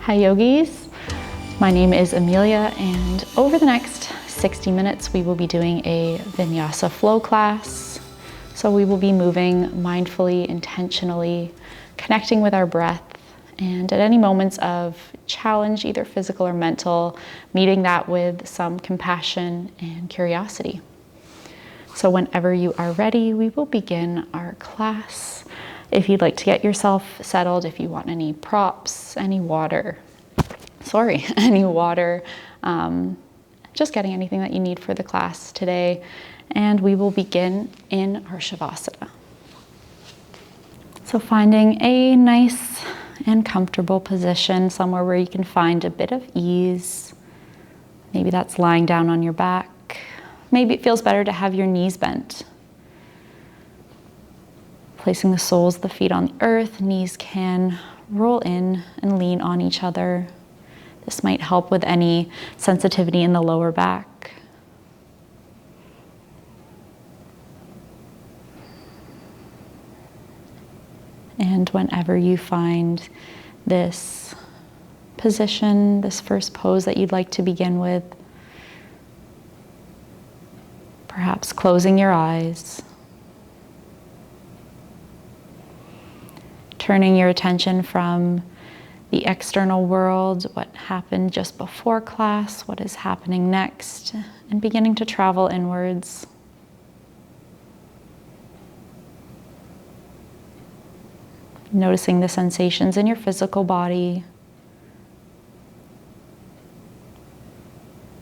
Hi yogis, my name is Amelia, and over the next 60 minutes we will be doing a Vinyasa flow class. So we will be moving mindfully, intentionally, connecting with our breath, and at any moments of challenge, either physical or mental, meeting that with some compassion and curiosity. So whenever you are ready, we will begin our class. If you'd like to get yourself settled, if you want any props, any water, just getting anything that you need for the class today. And we will begin in our Shavasana. So finding a nice and comfortable position, somewhere where you can find a bit of ease. Maybe that's lying down on your back. Maybe it feels better to have your knees bent. Placing the soles of the feet on the earth, knees can roll in and lean on each other. This might help with any sensitivity in the lower back. And whenever you find this position, this first pose that you'd like to begin with, perhaps closing your eyes, turning your attention from the external world, what happened just before class, what is happening next, and beginning to travel inwards. Noticing the sensations in your physical body.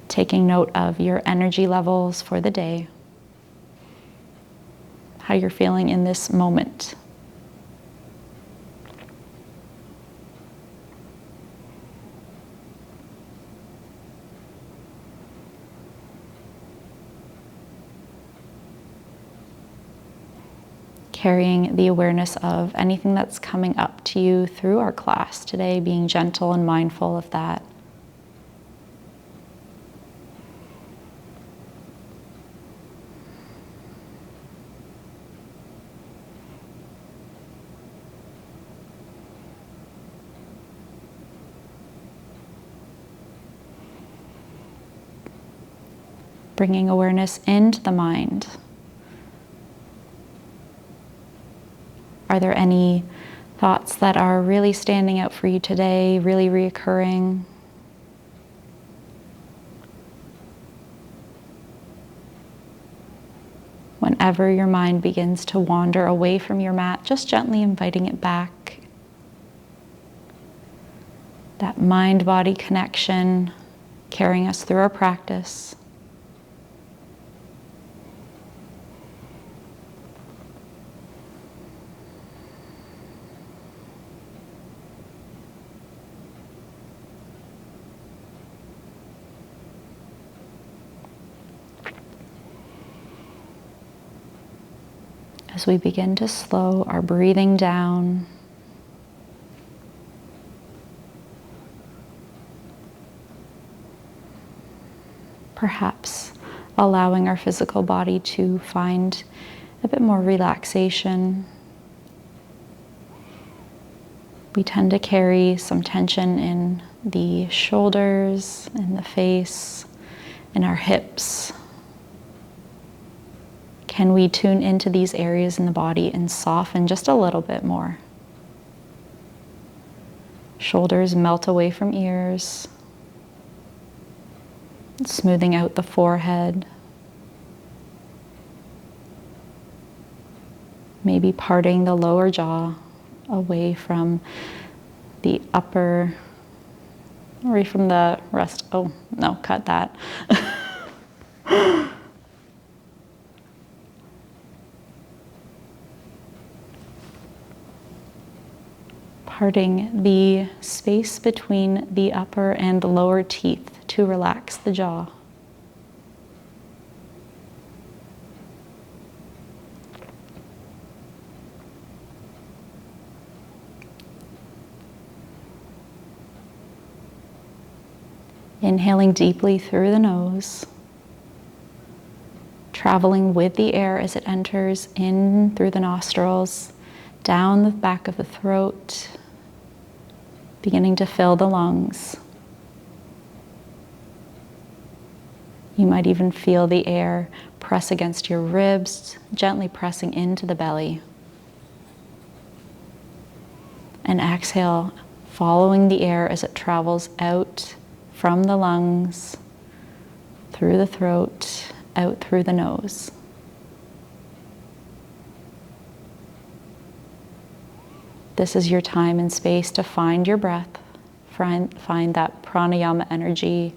Taking note of your energy levels for the day. How you're feeling in this moment. Carrying the awareness of anything that's coming up to you through our class today, being gentle and mindful of that. Bringing awareness into the mind. Are there any thoughts that are really standing out for you today, really reoccurring? Whenever your mind begins to wander away from your mat, just gently inviting it back. That mind-body connection carrying us through our practice. As we begin to slow our breathing down, perhaps allowing our physical body to find a bit more relaxation. We tend to carry some tension in the shoulders, in the face, in our hips. Can we tune into these areas in the body and soften just a little bit more? Shoulders melt away from ears, smoothing out the forehead. Maybe parting the lower jaw away from the upper, away from the rest. Oh, no, cut that. Parting the space between the upper and the lower teeth to relax the jaw. Inhaling deeply through the nose, traveling with the air as it enters in through the nostrils, down the back of the throat, beginning to fill the lungs. You might even feel the air press against your ribs, gently pressing into the belly. And exhale, following the air as it travels out from the lungs, through the throat, out through the nose. This is your time and space to find your breath, find that pranayama energy.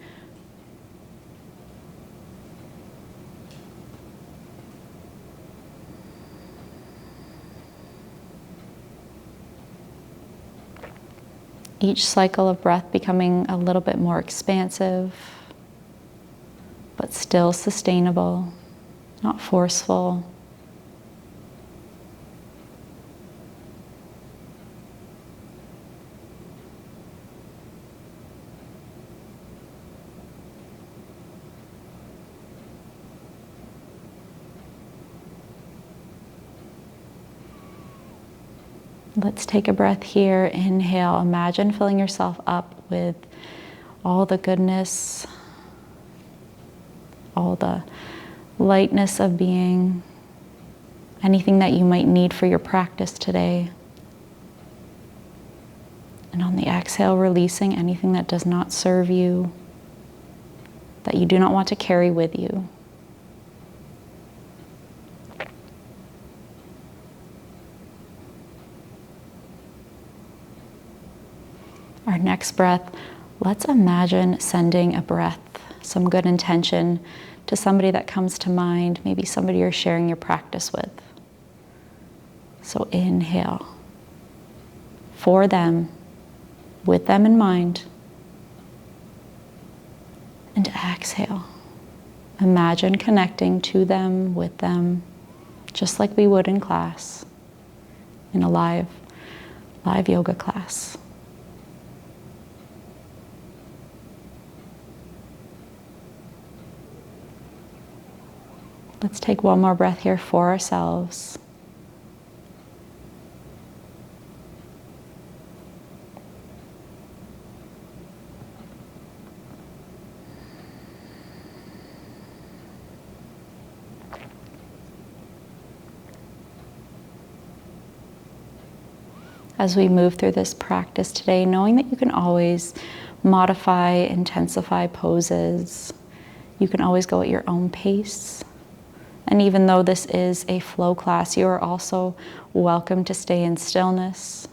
Each cycle of breath becoming a little bit more expansive, but still sustainable, not forceful. Let's take a breath here. Inhale, imagine filling yourself up with all the goodness, all the lightness of being, anything that you might need for your practice today. And on the exhale, releasing anything that does not serve you, that you do not want to carry with you. Our next breath, let's imagine sending a breath, some good intention to somebody that comes to mind, maybe somebody you're sharing your practice with. So inhale for them, with them in mind. And exhale. Imagine connecting to them, with them, just like we would in class, in a live yoga class. Let's take one more breath here for ourselves. As we move through this practice today, knowing that you can always modify, intensify poses. You can always go at your own pace. And even though this is a flow class, you are also welcome to stay in stillness.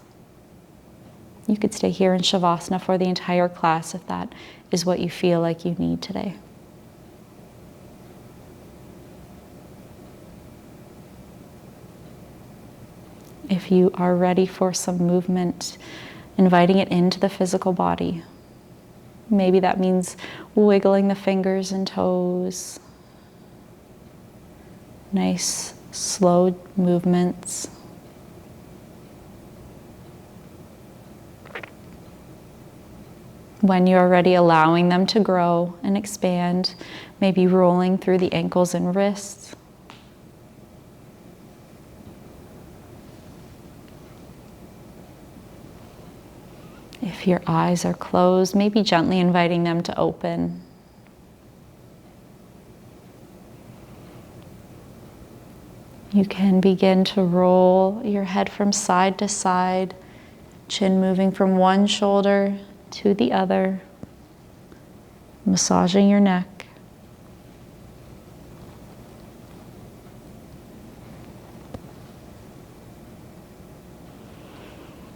You could stay here in Shavasana for the entire class if that is what you feel like you need today. If you are ready for some movement, inviting it into the physical body. Maybe that means wiggling the fingers and toes. Nice, slow movements. When you're ready, allowing them to grow and expand, maybe rolling through the ankles and wrists. If your eyes are closed, maybe gently inviting them to open. You can begin to roll your head from side to side, chin moving from one shoulder to the other, massaging your neck.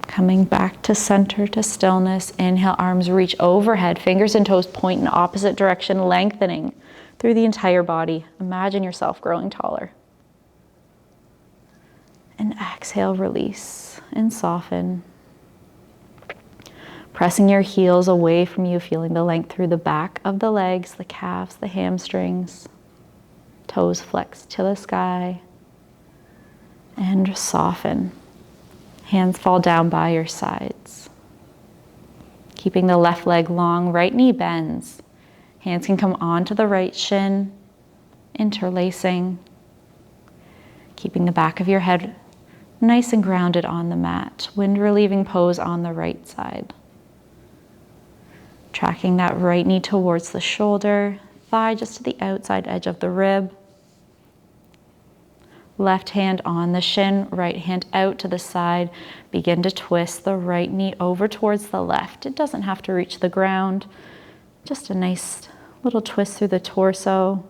Coming back to center, to stillness. Inhale, arms reach overhead, fingers and toes point in opposite direction, lengthening through the entire body. Imagine yourself growing taller. And exhale, release and soften. Pressing your heels away from you, feeling the length through the back of the legs, the calves, the hamstrings. Toes flex to the sky. And soften. Hands fall down by your sides. Keeping the left leg long, right knee bends. Hands can come onto the right shin, interlacing. Keeping the back of your head nice and grounded on the mat. Wind relieving pose on the right side. Tracking that right knee towards the shoulder, thigh just to the outside edge of the rib. Left hand on the shin, right hand out to the side. Begin to twist the right knee over towards the left. It doesn't have to reach the ground. Just a nice little twist through the torso.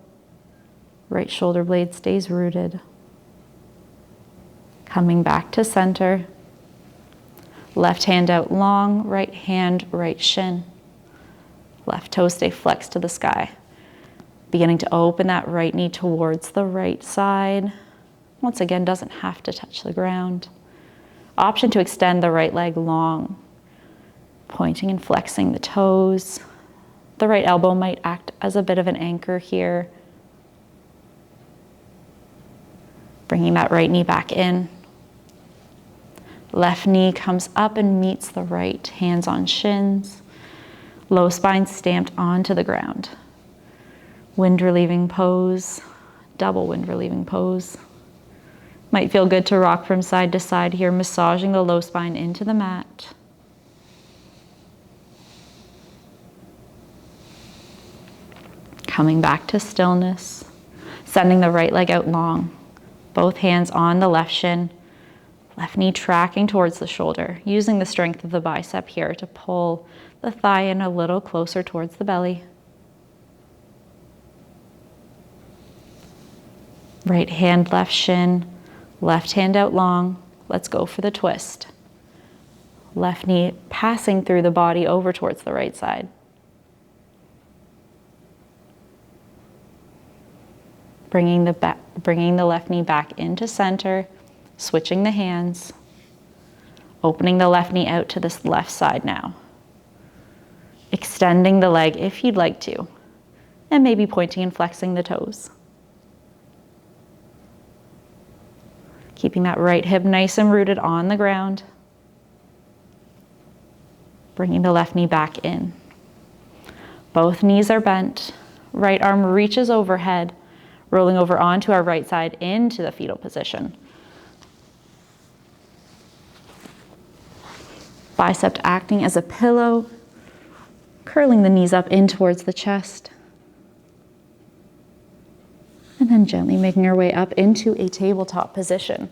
Right shoulder blade stays rooted. Coming back to center. Left hand out long, right hand, right shin. Left toes stay flexed to the sky. Beginning to open that right knee towards the right side. Once again, doesn't have to touch the ground. Option to extend the right leg long. Pointing and flexing the toes. The right elbow might act as a bit of an anchor here. Bringing that right knee back in. Left knee comes up and meets the right, hands on shins. Low spine stamped onto the ground. Wind relieving pose, double wind relieving pose. Might feel good to rock from side to side here, massaging the low spine into the mat. Coming back to stillness, sending the right leg out long. Both hands on the left shin, left knee tracking towards the shoulder, using the strength of the bicep here to pull the thigh in a little closer towards the belly. Right hand, left shin, left hand out long. Let's go for the twist. Left knee passing through the body over towards the right side. Bringing the left knee back into center, switching the hands, opening the left knee out to this left side now. Extending the leg if you'd like to, and maybe pointing and flexing the toes. Keeping that right hip nice and rooted on the ground. Bringing the left knee back in. Both knees are bent. Right arm reaches overhead, rolling over onto our right side into the fetal position. Bicep acting as a pillow, curling the knees up in towards the chest. And then gently making our way up into a tabletop position.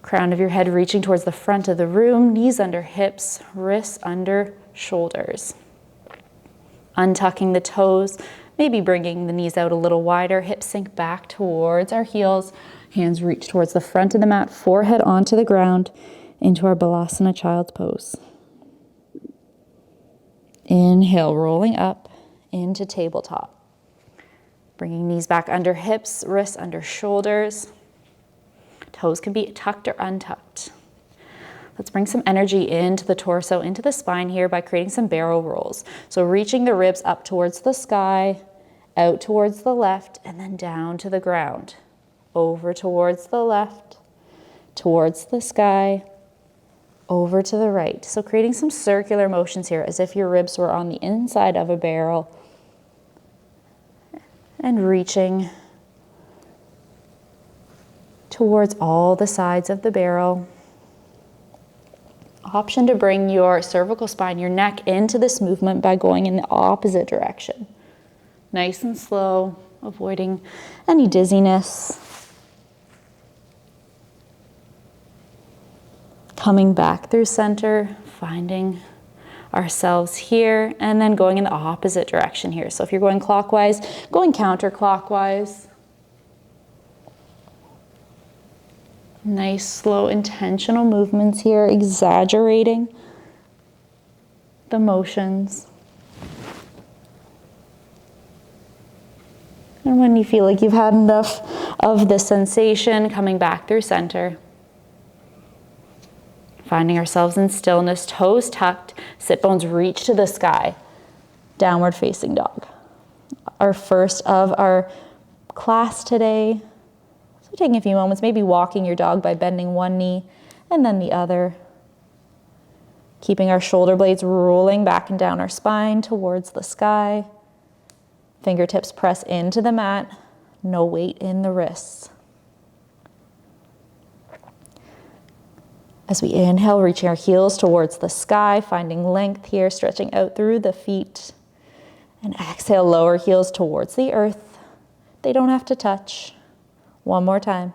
Crown of your head reaching towards the front of the room, knees under hips, wrists under shoulders. Untucking the toes, maybe bringing the knees out a little wider, hips sink back towards our heels, hands reach towards the front of the mat, forehead onto the ground, into our Balasana Child's Pose. Inhale, rolling up into tabletop. Bringing knees back under hips, wrists under shoulders. Toes can be tucked or untucked. Let's bring some energy into the torso, into the spine here by creating some barrel rolls. So reaching the ribs up towards the sky, out towards the left, and then down to the ground. Over towards the left, towards the sky, over to the right. So creating some circular motions here as if your ribs were on the inside of a barrel. And reaching towards all the sides of the barrel. Option to bring your cervical spine, your neck into this movement by going in the opposite direction. Nice and slow, avoiding any dizziness. Coming back through center, finding ourselves here, and then going in the opposite direction here. So if you're going clockwise, going counterclockwise. Nice, slow, intentional movements here, exaggerating the motions. And when you feel like you've had enough of the sensation, coming back through center. Finding ourselves in stillness, toes tucked, sit bones reach to the sky. Downward facing dog. Our first of our class today. So taking a few moments, maybe walking your dog by bending one knee and then the other. Keeping our shoulder blades rolling back and down our spine towards the sky. Fingertips press into the mat, no weight in the wrists. As we inhale, reaching our heels towards the sky, finding length here, stretching out through the feet. And exhale, lower heels towards the earth. They don't have to touch. One more time.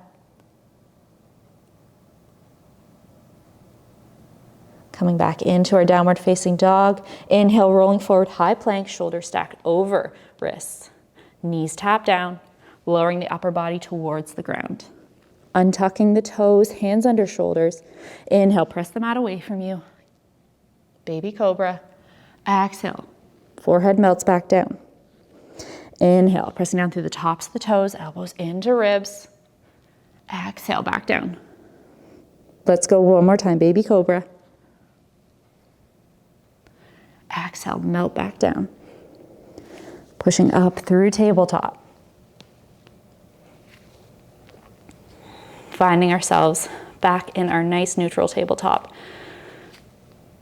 Coming back into our downward facing dog. Inhale, rolling forward, high plank, shoulders stacked over wrists. Knees tap down, lowering the upper body towards the ground. Untucking the toes, hands under shoulders. Inhale, press the mat away from you. Baby cobra. Exhale, forehead melts back down. Inhale, pressing down through the tops of the toes, elbows into ribs. Exhale, back down. Let's go one more time, baby cobra. Exhale, melt back down. Pushing up through tabletop. Finding ourselves back in our nice neutral tabletop.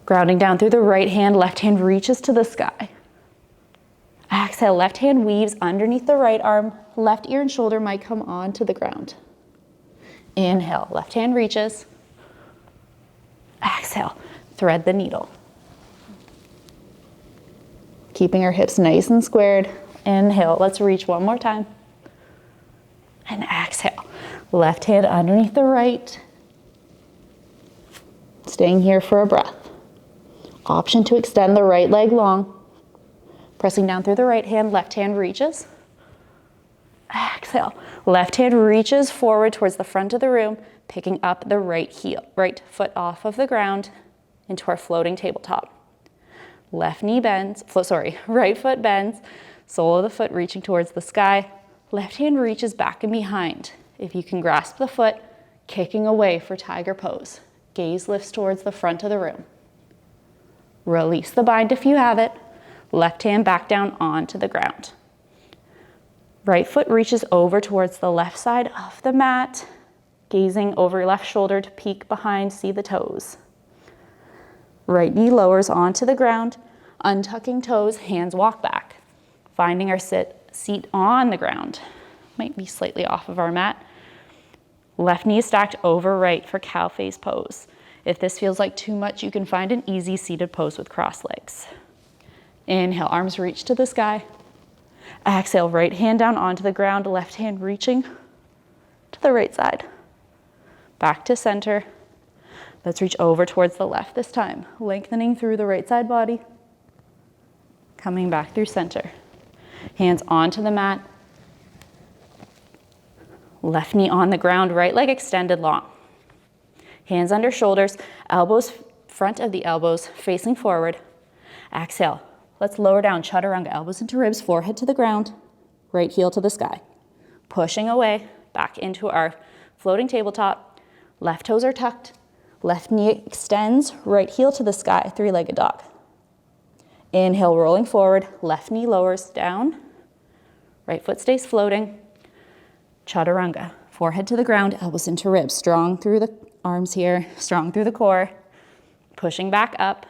Grounding down through the right hand, left hand reaches to the sky. Exhale, left hand weaves underneath the right arm, left ear and shoulder might come onto the ground. Inhale, left hand reaches. Exhale, thread the needle. Keeping our hips nice and squared. Inhale, let's reach one more time. And exhale, left hand underneath the right. Staying here for a breath. Option to extend the right leg long. Pressing down through the right hand, left hand reaches. Exhale, left hand reaches forward towards the front of the room, picking up the right foot off of the ground into our floating tabletop. Left knee bends, right foot bends, sole of the foot reaching towards the sky. Left hand reaches back and behind. If you can grasp the foot, kicking away for tiger pose. Gaze lifts towards the front of the room. Release the bind if you have it. Left hand back down onto the ground. Right foot reaches over towards the left side of the mat, gazing over your left shoulder to peek behind, see the toes. Right knee lowers onto the ground, untucking toes, hands walk back. Finding our seat on the ground. Might be slightly off of our mat. Left knee is stacked over right for cow face pose. If this feels like too much, you can find an easy seated pose with cross legs. Inhale, arms reach to the sky. Exhale, right hand down onto the ground, left hand reaching to the right side. Back to center. Let's reach over towards the left this time, lengthening through the right side body. Coming back through center. Hands onto the mat. Left knee on the ground, right leg extended long. Hands under shoulders, elbows, front of the elbows facing forward. Exhale. Let's lower down, chaturanga, elbows into ribs, forehead to the ground, right heel to the sky. Pushing away, back into our floating tabletop. Left toes are tucked. Left knee extends, right heel to the sky, three-legged dog. Inhale, rolling forward, left knee lowers down. Right foot stays floating. Chaturanga, forehead to the ground, elbows into ribs. Strong through the arms here, strong through the core. Pushing back up.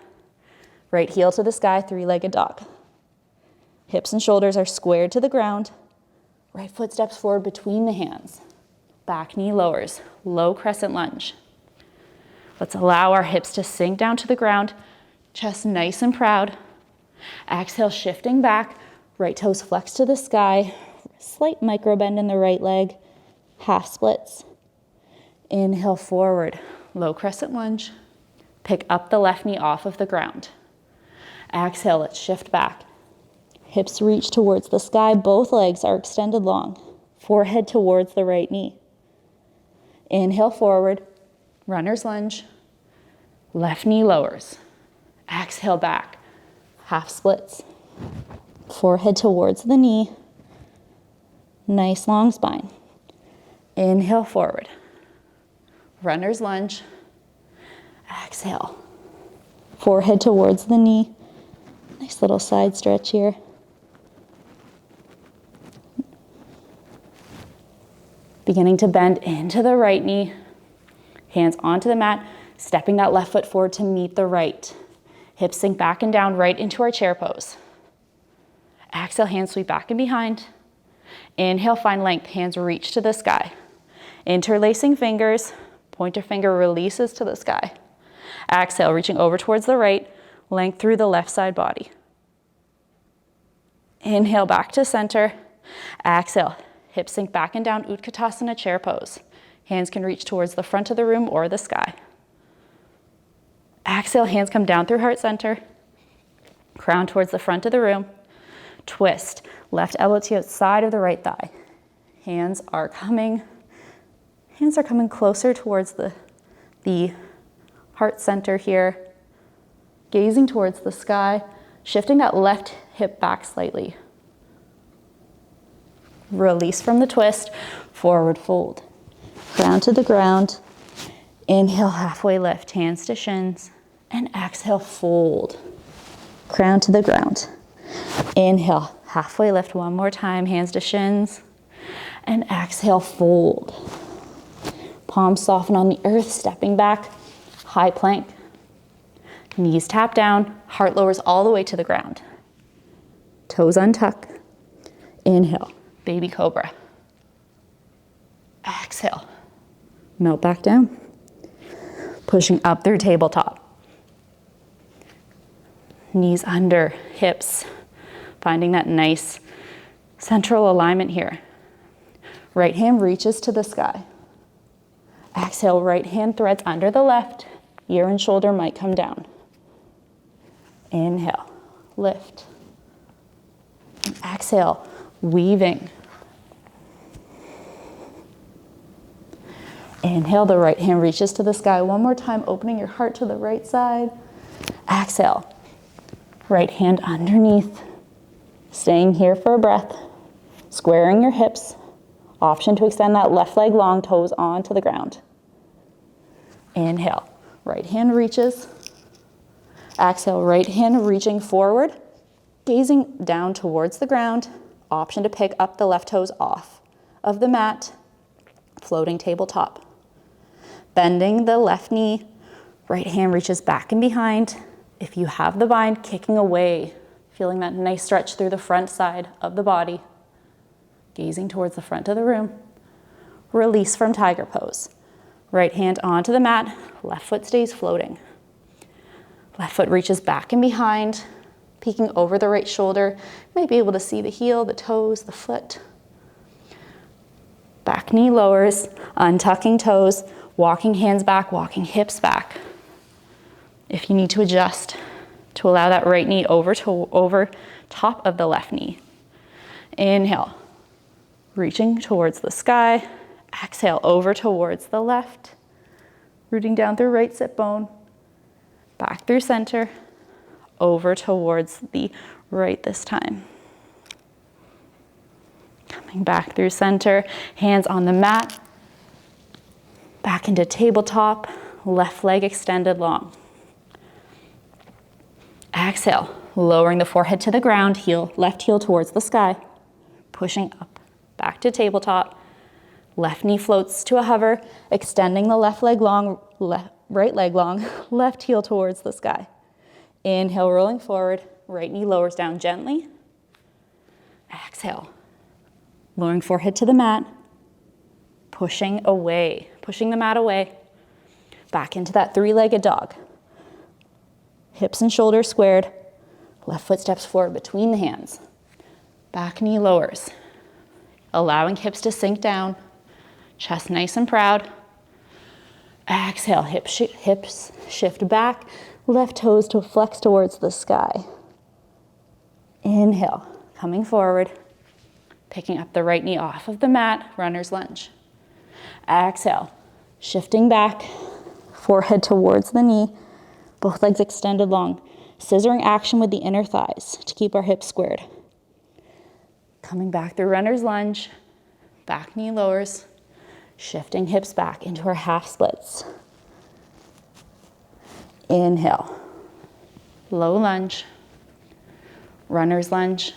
Right heel to the sky, three-legged dog. Hips and shoulders are squared to the ground. Right foot steps forward between the hands. Back knee lowers, low crescent lunge. Let's allow our hips to sink down to the ground, chest nice and proud. Exhale, shifting back, right toes flex to the sky, slight micro bend in the right leg, half splits. Inhale forward, low crescent lunge. Pick up the left knee off of the ground. Exhale, let's shift back. Hips reach towards the sky, both legs are extended long. Forehead towards the right knee. Inhale forward, runner's lunge. Left knee lowers. Exhale back, half splits. Forehead towards the knee. Nice long spine. Inhale forward. Runner's lunge. Exhale. Forehead towards the knee. Nice little side stretch here. Beginning to bend into the right knee. Hands onto the mat, stepping that left foot forward to meet the right. Hips sink back and down right into our chair pose. Exhale, hands sweep back and behind. Inhale, find length, hands reach to the sky. Interlacing fingers, Pointer finger releases to the sky. Exhale, reaching over towards the right, length through the left side body. Inhale, back to center. Exhale, hips sink back and down, Utkatasana chair pose. Hands can reach towards the front of the room or the sky. Exhale, hands come down through heart center. Crown towards the front of the room. Twist, left elbow to the outside of the right thigh. Hands are coming closer towards the heart center here. Gazing towards the sky, shifting that left hip back slightly. Release from the twist, forward fold. Crown to the ground. Inhale, halfway lift, hands to shins. And exhale, fold. Crown to the ground. Inhale, halfway lift one more time, hands to shins. And exhale, fold. Palms soften on the earth, stepping back, high plank. Knees tap down, heart lowers all the way to the ground. Toes untuck. Inhale, baby cobra. Exhale, melt back down. Pushing up through tabletop. Knees under, hips, finding that nice central alignment here. Right hand reaches to the sky. Exhale, right hand threads under the left. Ear and shoulder might come down. Inhale, lift. And exhale, weaving. Inhale, the right hand reaches to the sky. One more time, opening your heart to the right side. Exhale, right hand underneath. Staying here for a breath. Squaring your hips. Option to extend that left leg long, toes onto the ground. Inhale, right hand reaches. Exhale, right hand reaching forward, gazing down towards the ground. Option to pick up the left toes off of the mat, floating tabletop. Bending the left knee, right hand reaches back and behind. If you have the bind, kicking away, feeling that nice stretch through the front side of the body. Gazing towards the front of the room. Release from tiger pose. Right hand onto the mat, left foot stays floating. Left foot reaches back and behind, peeking over the right shoulder. You might be able to see the heel, the toes, the foot. Back knee lowers, untucking toes, walking hands back, walking hips back. If you need to adjust to allow that right knee over top of the left knee. Inhale, reaching towards the sky. Exhale, over towards the left. Rooting down through right sit bone. Back through center. Over towards the right this time. Coming back through center. Hands on the mat. Back into tabletop. Left leg extended long. Exhale, lowering the forehead to the ground, left heel towards the sky. Pushing up, back to tabletop. Left knee floats to a hover, extending the left leg long, right leg long, left heel towards the sky. Inhale, rolling forward, right knee lowers down gently. Exhale, lowering forehead to the mat, pushing away, pushing the mat away. Back into that three-legged dog. Hips and shoulders squared, left foot steps forward between the hands. Back knee lowers, allowing hips to sink down, chest nice and proud. Exhale, hips shift back, left toes to flex towards the sky. Inhale, coming forward, picking up the right knee off of the mat, runner's lunge. Exhale, shifting back, forehead towards the knee, both legs extended long. Scissoring action with the inner thighs to keep our hips squared. Coming back through runner's lunge, back knee lowers, shifting hips back into our half splits. Inhale, low lunge, runner's lunge,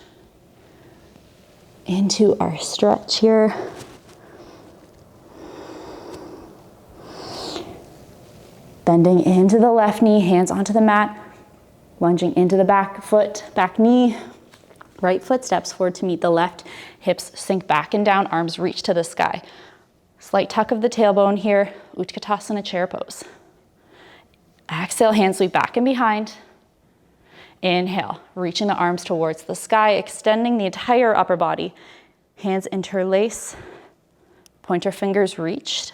into our stretch here. Bending into the left knee, hands onto the mat, lunging into the back foot, back knee, right foot steps forward to meet the left, hips sink back and down, arms reach to the sky. Slight tuck of the tailbone here, Utkatasana chair pose. Exhale, hands sweep back and behind. Inhale, reaching the arms towards the sky, extending the entire upper body. Hands interlace, pointer fingers reached.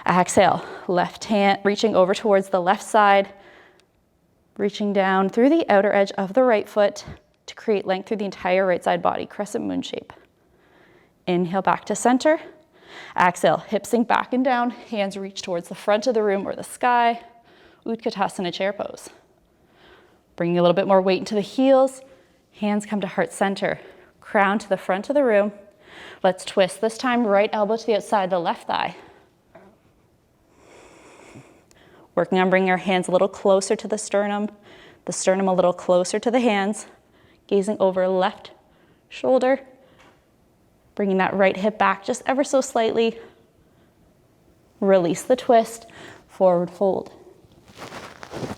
Exhale, left hand reaching over towards the left side, reaching down through the outer edge of the right foot to create length through the entire right side body, crescent moon shape. Inhale back to center. Exhale, hips sink back and down, hands reach towards the front of the room or the sky, Utkatasana chair pose. Bringing a little bit more weight into the heels, hands come to heart center, crown to the front of the room. Let's twist, this time right elbow to the outside, the left thigh. Working on bringing our hands a little closer to the sternum a little closer to the hands, gazing over left shoulder, bringing that right hip back just ever so slightly. Release the twist, forward fold.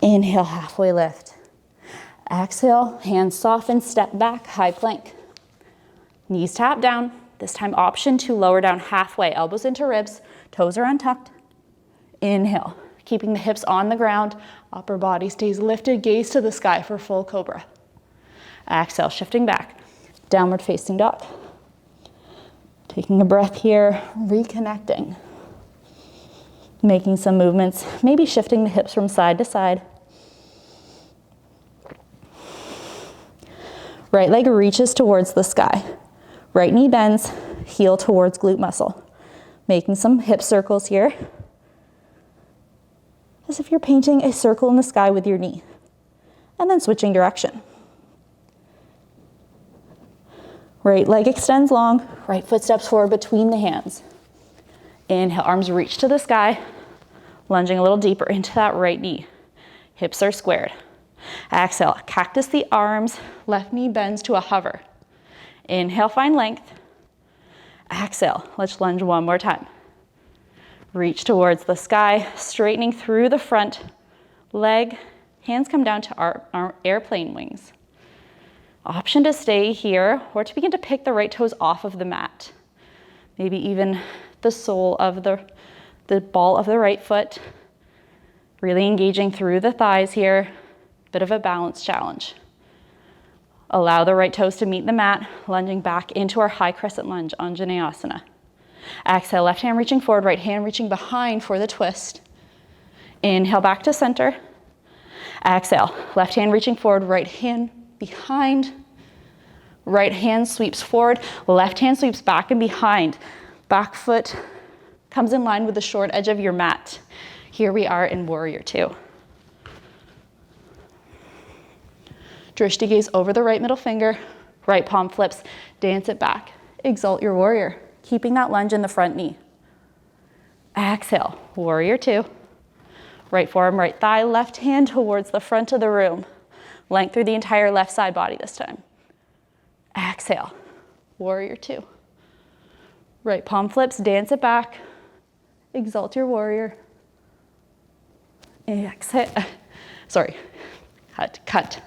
Inhale, halfway lift. Exhale, hands soften, step back, high plank. Knees tap down. This time option to lower down halfway, elbows into ribs, toes are untucked. Inhale, keeping the hips on the ground, upper body stays lifted, gaze to the sky for full cobra. Exhale, shifting back, downward facing dog. Taking a breath here, reconnecting. Making some movements, maybe shifting the hips from side to side. Right leg reaches towards the sky. Right knee bends, heel towards glute muscle. Making some hip circles here. As if you're painting a circle in the sky with your knee. And then switching direction. Right leg extends long, right foot steps forward between the hands. Inhale, arms reach to the sky, lunging a little deeper into that right knee. Hips are squared. Exhale, cactus the arms, left knee bends to a hover. Inhale, find length. Exhale, let's lunge one more time. Reach towards the sky, straightening through the front leg. Hands come down to our airplane wings. Option to stay here or to begin to pick the right toes off of the mat. Maybe even the sole of the ball of the right foot. Really engaging through the thighs here. Bit of a balance challenge. Allow the right toes to meet the mat, lunging back into our high crescent lunge, Anjaneyasana. Exhale, left hand reaching forward, right hand reaching behind for the twist. Inhale, back to center. Exhale, left hand reaching forward, right hand behind. Right hand sweeps forward, left hand sweeps back and behind. Back foot comes in line with the short edge of your mat. Here we are in Warrior Two. Drishti gaze over the right middle finger, right palm flips, dance it back. Exalt your warrior, keeping that lunge in the front knee. Exhale, Warrior Two. Right forearm, right thigh, left hand towards the front of the room. Length through the entire left side body this time. Exhale, Warrior Two. Right palm flips, dance it back. Exalt your warrior. Exhale, sorry, cut.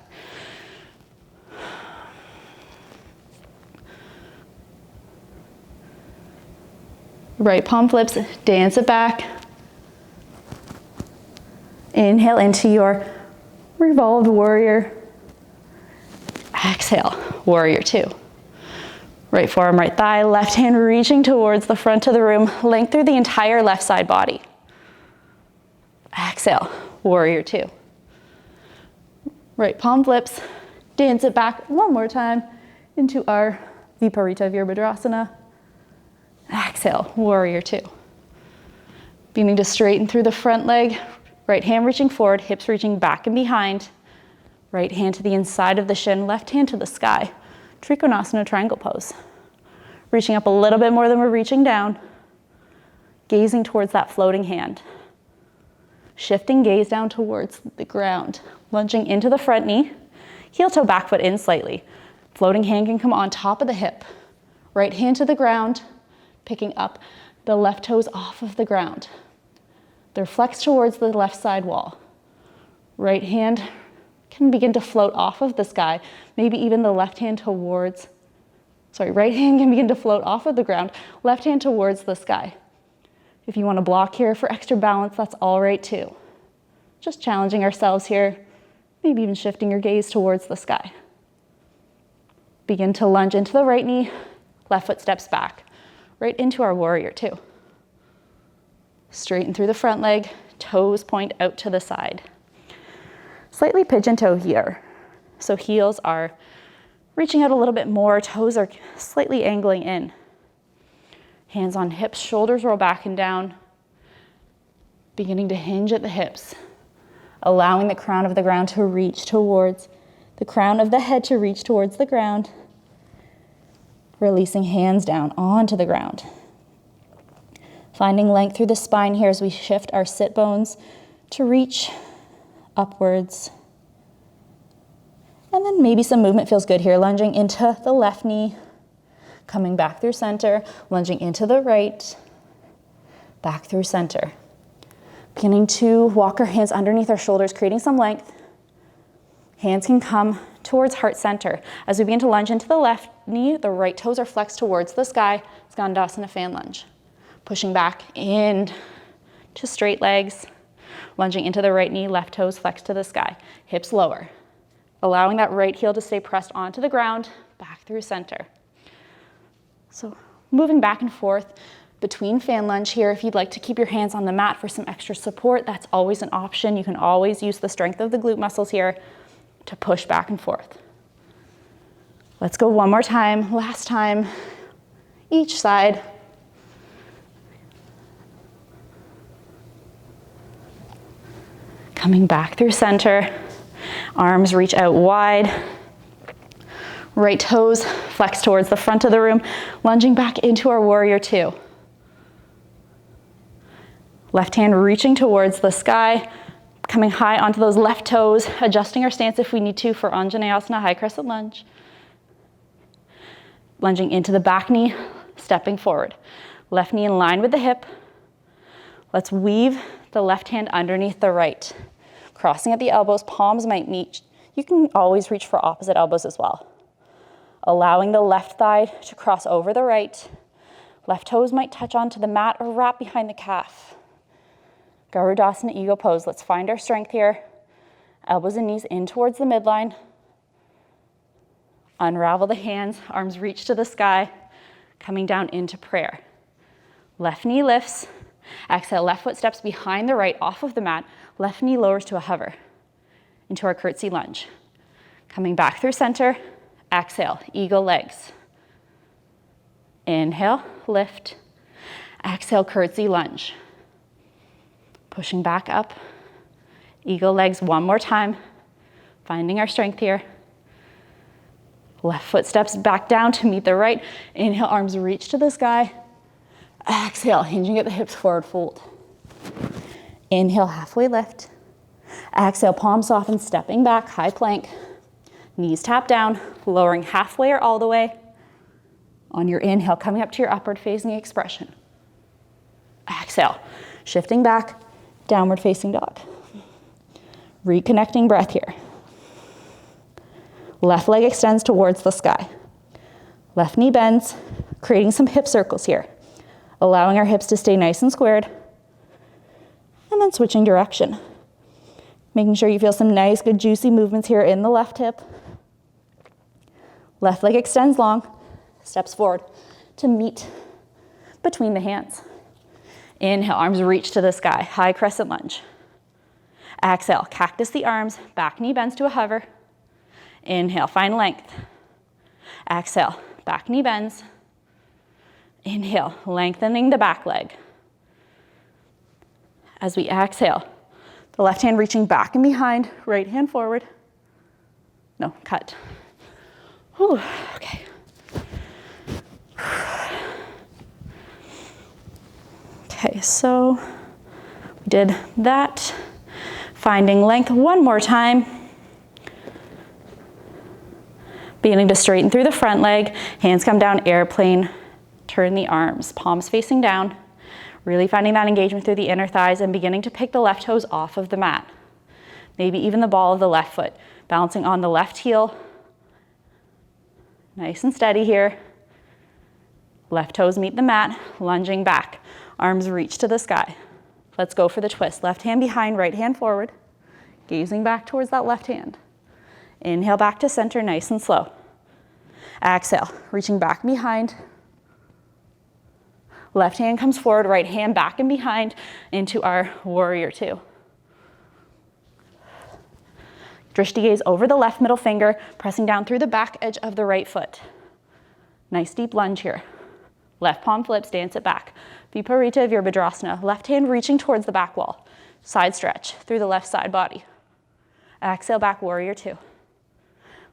Right palm flips, dance it back. Inhale into your revolved warrior. Exhale, Warrior Two. Right forearm, right thigh, left hand reaching towards the front of the room, length through the entire left side body. Exhale, Warrior Two. Right palm flips, dance it back one more time into our Viparita Virabhadrasana. Exhale, Warrior Two. Beginning to straighten through the front leg, right hand reaching forward, hips reaching back and behind. Right hand to the inside of the shin, left hand to the sky. Trikonasana triangle pose. Reaching up a little bit more than we're reaching down. Gazing towards that floating hand. Shifting gaze down towards the ground. Lunging into the front knee. Heel toe back foot in slightly. Floating hand can come on top of the hip. Right hand to the ground. Picking up the left toes off of the ground. They're flexed towards the left side wall. Right hand can begin to float off of the sky. Maybe even the right hand can begin to float off of the ground. Left hand towards the sky. If you want to block here for extra balance, that's all right too. Just challenging ourselves here, maybe even shifting your gaze towards the sky. Begin to lunge into the right knee, left foot steps back, right into our warrior two. Straighten through the front leg, toes point out to the side. Slightly pigeon toe here. So heels are reaching out a little bit more, toes are slightly angling in. Hands on hips, shoulders roll back and down. Beginning to hinge at the hips, allowing the crown of the ground to reach towards, the crown of the head to reach towards the ground. Releasing hands down onto the ground. Finding length through the spine here as we shift our sit bones to reach upwards. And then maybe some movement feels good here, lunging into the left knee, coming back through center, lunging into the right, back through center. Beginning to walk our hands underneath our shoulders, creating some length. Hands can come towards heart center. As we begin to lunge into the left knee, the right toes are flexed towards the sky. Skandasana fan lunge. Pushing back in to straight legs. Lunging into the right knee, left toes flexed to the sky. Hips lower. Allowing that right heel to stay pressed onto the ground, back through center. So moving back and forth between fan lunge here. If you'd like to keep your hands on the mat for some extra support, that's always an option. You can always use the strength of the glute muscles here to push back and forth. Let's go one more time, last time, each side. Coming back through center, arms reach out wide. Right toes flex towards the front of the room, lunging back into our warrior two. Left hand reaching towards the sky, coming high onto those left toes, adjusting our stance if we need to for Anjaneyasana, high crescent lunge. Lunging into the back knee, stepping forward. Left knee in line with the hip. Let's weave the left hand underneath the right. Crossing at the elbows, palms might meet. You can always reach for opposite elbows as well. Allowing the left thigh to cross over the right. Left toes might touch onto the mat or wrap behind the calf. Garudasana ego pose. Let's find our strength here. Elbows and knees in towards the midline. Unravel the hands, arms reach to the sky, coming down into prayer. Left knee lifts. Exhale, left foot steps behind the right off of the mat. Left knee lowers to a hover into our curtsy lunge. Coming back through center. Exhale, eagle legs. Inhale, lift. Exhale, curtsy lunge. Pushing back up. Eagle legs one more time. Finding our strength here. Left foot steps back down to meet the right. Inhale, arms reach to the sky. Exhale, hinging at the hips, forward fold. Inhale, halfway lift. Exhale, palms soften, stepping back, high plank. Knees tap down, lowering halfway or all the way. On your inhale, coming up to your upward facing expression. Exhale, shifting back, downward facing dog. Reconnecting breath here. Left leg extends towards the sky. Left knee bends, creating some hip circles here. Allowing our hips to stay nice and squared. And then switching direction. Making sure you feel some nice, good, juicy movements here in the left hip. Left leg extends long, steps forward to meet between the hands. Inhale, arms reach to the sky, high crescent lunge. Exhale, cactus the arms, back knee bends to a hover. Inhale, find length. Exhale, back knee bends. Inhale, lengthening the back leg. As we exhale, the left hand reaching back and behind, right hand forward. No, cut. Whew, okay. Okay, so we did that. Finding length one more time. Beginning to straighten through the front leg. Hands come down, airplane. Turn the arms, palms facing down. Really finding that engagement through the inner thighs and beginning to pick the left toes off of the mat. Maybe even the ball of the left foot. Balancing on the left heel. Nice and steady here. Left toes meet the mat, lunging back. Arms reach to the sky. Let's go for the twist. Left hand behind, right hand forward. Gazing back towards that left hand. Inhale back to center, nice and slow. Exhale, reaching back behind. Left hand comes forward, right hand back and behind into our warrior two. Drishti gaze over the left middle finger, pressing down through the back edge of the right foot. Nice deep lunge here. Left palm flips, dance it back. Viparita Virabhadrasana. Left hand reaching towards the back wall. Side stretch through the left side body. Exhale, back warrior two.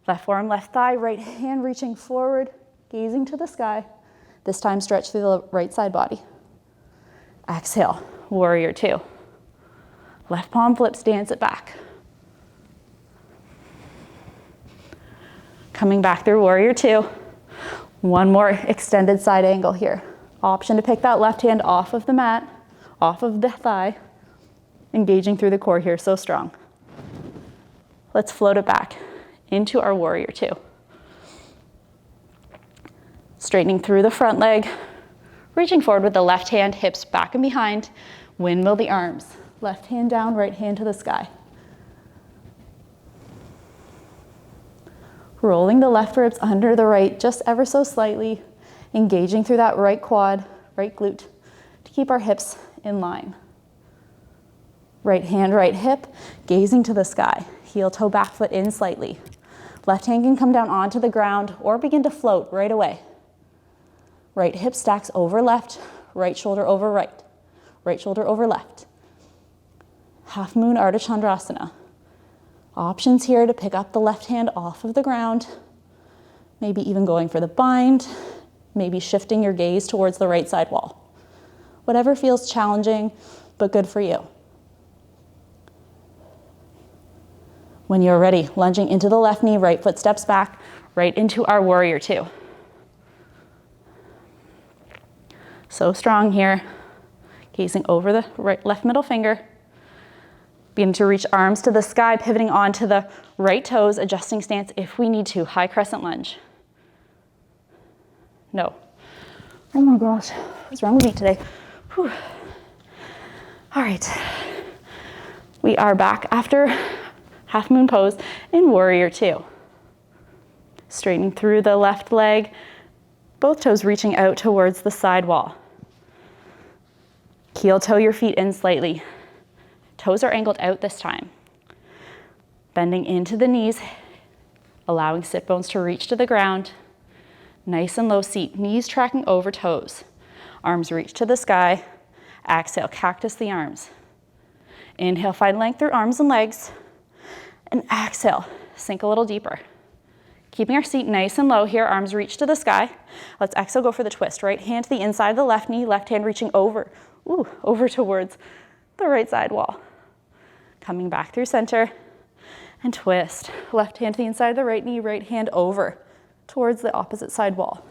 Left forearm, left thigh, right hand reaching forward, gazing to the sky. This time stretch through the right side body. Exhale, warrior two. Left palm flips, dance it back. Coming back through warrior two. One more extended side angle here. Option to pick that left hand off of the mat, off of the thigh, engaging through the core here, so strong. Let's float it back into our warrior two. Straightening through the front leg, reaching forward with the left hand, hips back and behind, windmill the arms. Left hand down, right hand to the sky. Rolling the left ribs under the right, just ever so slightly, engaging through that right quad, right glute, to keep our hips in line. Right hand, right hip, gazing to the sky. Heel toe back foot in slightly. Left hand can come down onto the ground or begin to float right away. Right hip stacks over left, right shoulder over right shoulder over left. Half moon Ardha Chandrasana. Options here to pick up the left hand off of the ground, maybe even going for the bind, maybe shifting your gaze towards the right side wall. Whatever feels challenging, but good for you. When you're ready, lunging into the left knee, right foot steps back, right into our warrior two. So strong here, gazing over the left middle finger. Begin to reach arms to the sky, pivoting onto the right toes, adjusting stance if we need to. High crescent lunge. No. Oh my gosh, what's wrong with me today? Whew. All right, we are back after half moon pose in warrior two. Straightening through the left leg, both toes reaching out towards the side wall. Heel toe your feet in slightly. Toes are angled out this time. Bending into the knees, allowing sit bones to reach to the ground. Nice and low seat, knees tracking over toes. Arms reach to the sky. Exhale, cactus the arms. Inhale, find length through arms and legs. And exhale, sink a little deeper. Keeping our seat nice and low here, arms reach to the sky. Let's exhale, go for the twist. Right hand to the inside of the left knee, left hand reaching over towards the right side wall. Coming back through center and twist. Left hand to the inside of the right knee, right hand over towards the opposite side wall.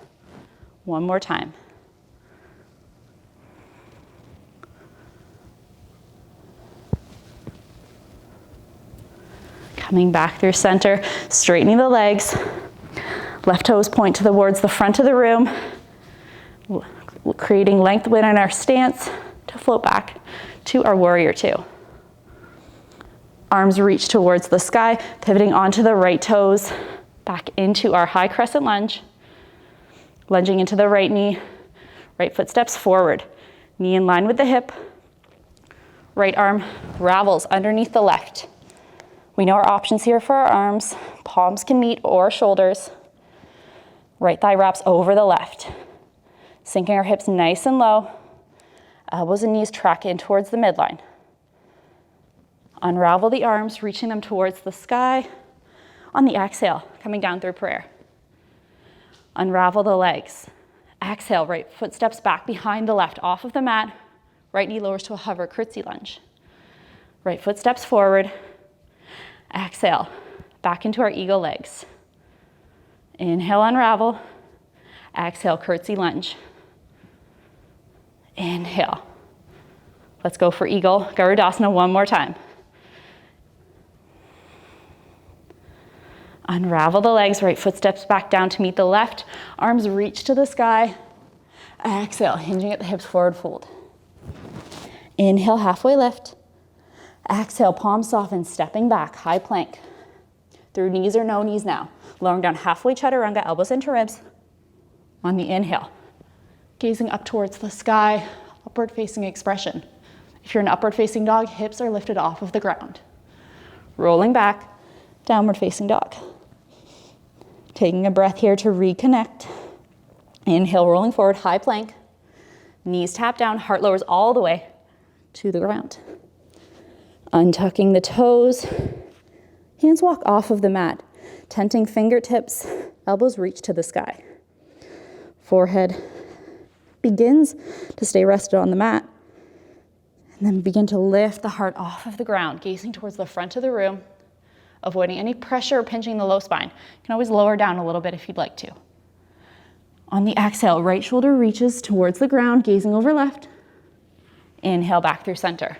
One more time. Coming back through center, straightening the legs. Left toes point towards the front of the room, creating length within our stance to float back to our warrior two. Arms reach towards the sky, pivoting onto the right toes, back into our high crescent lunge. Lunging into the right knee, right foot steps forward, knee in line with the hip. Right arm ravels underneath the left. We know our options here for our arms. Palms can meet or shoulders. Right thigh wraps over the left. Sinking our hips nice and low. Elbows and knees track in towards the midline. Unravel the arms, reaching them towards the sky. On the exhale, coming down through prayer. Unravel the legs. Exhale, right foot steps back behind the left, off of the mat. Right knee lowers to a hover curtsy lunge. Right foot steps forward. Exhale, back into our eagle legs. Inhale, unravel. Exhale, curtsy lunge. Inhale. Let's go for eagle Garudasana one more time. Unravel the legs, right foot steps back down to meet the left. Arms reach to the sky. Exhale, hinging at the hips, forward fold. Inhale, halfway lift. Exhale, palms soften, stepping back, high plank. Through knees or no knees now. Lowering down halfway, chaturanga, elbows into ribs. On the inhale, gazing up towards the sky, upward facing expression. If you're an upward facing dog, hips are lifted off of the ground. Rolling back, downward facing dog. Taking a breath here to reconnect. Inhale, rolling forward, high plank. Knees tap down, heart lowers all the way to the ground. Untucking the toes. Hands walk off of the mat. Tenting fingertips, elbows reach to the sky. Forehead begins to stay rested on the mat. And then begin to lift the heart off of the ground, gazing towards the front of the room, avoiding any pressure or pinching the low spine. You can always lower down a little bit if you'd like to. On the exhale, right shoulder reaches towards the ground, gazing over left. Inhale, back through center.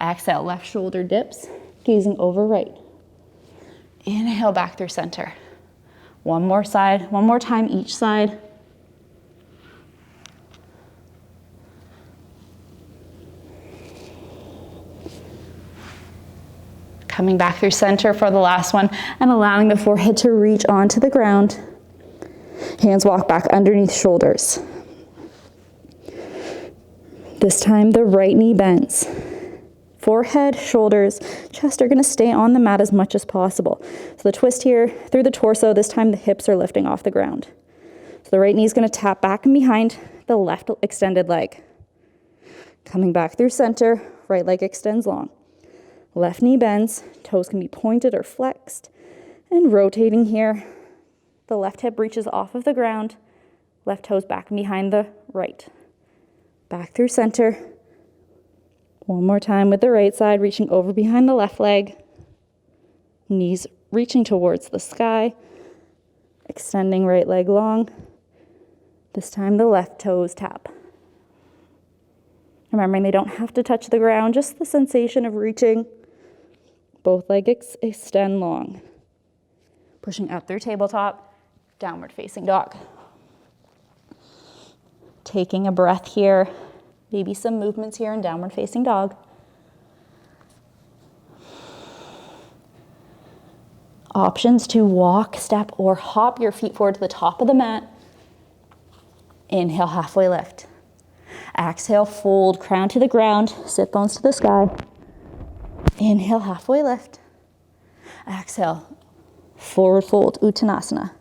Exhale, left shoulder dips, gazing over right. Inhale, back through center. One more side, one more time each side. Coming back through center for the last one and allowing the forehead to reach onto the ground. Hands walk back underneath shoulders. This time the right knee bends. Forehead, shoulders, chest are gonna stay on the mat as much as possible. So the twist here through the torso, this time the hips are lifting off the ground. So the right knee is gonna tap back and behind the left extended leg. Coming back through center, right leg extends long. Left knee bends, toes can be pointed or flexed. And rotating here, the left hip reaches off of the ground, left toes back and behind the right. Back through center. One more time with the right side, reaching over behind the left leg. Knees reaching towards the sky. Extending right leg long. This time the left toes tap. Remembering they don't have to touch the ground, just the sensation of reaching. Both legs extend long. Pushing up through tabletop, downward facing dog. Taking a breath here. Maybe some movements here in downward facing dog. Options to walk, step, or hop your feet forward to the top of the mat. Inhale, halfway lift. Exhale, fold, crown to the ground, sit bones to the sky. Inhale, halfway lift. Exhale, forward fold, Uttanasana.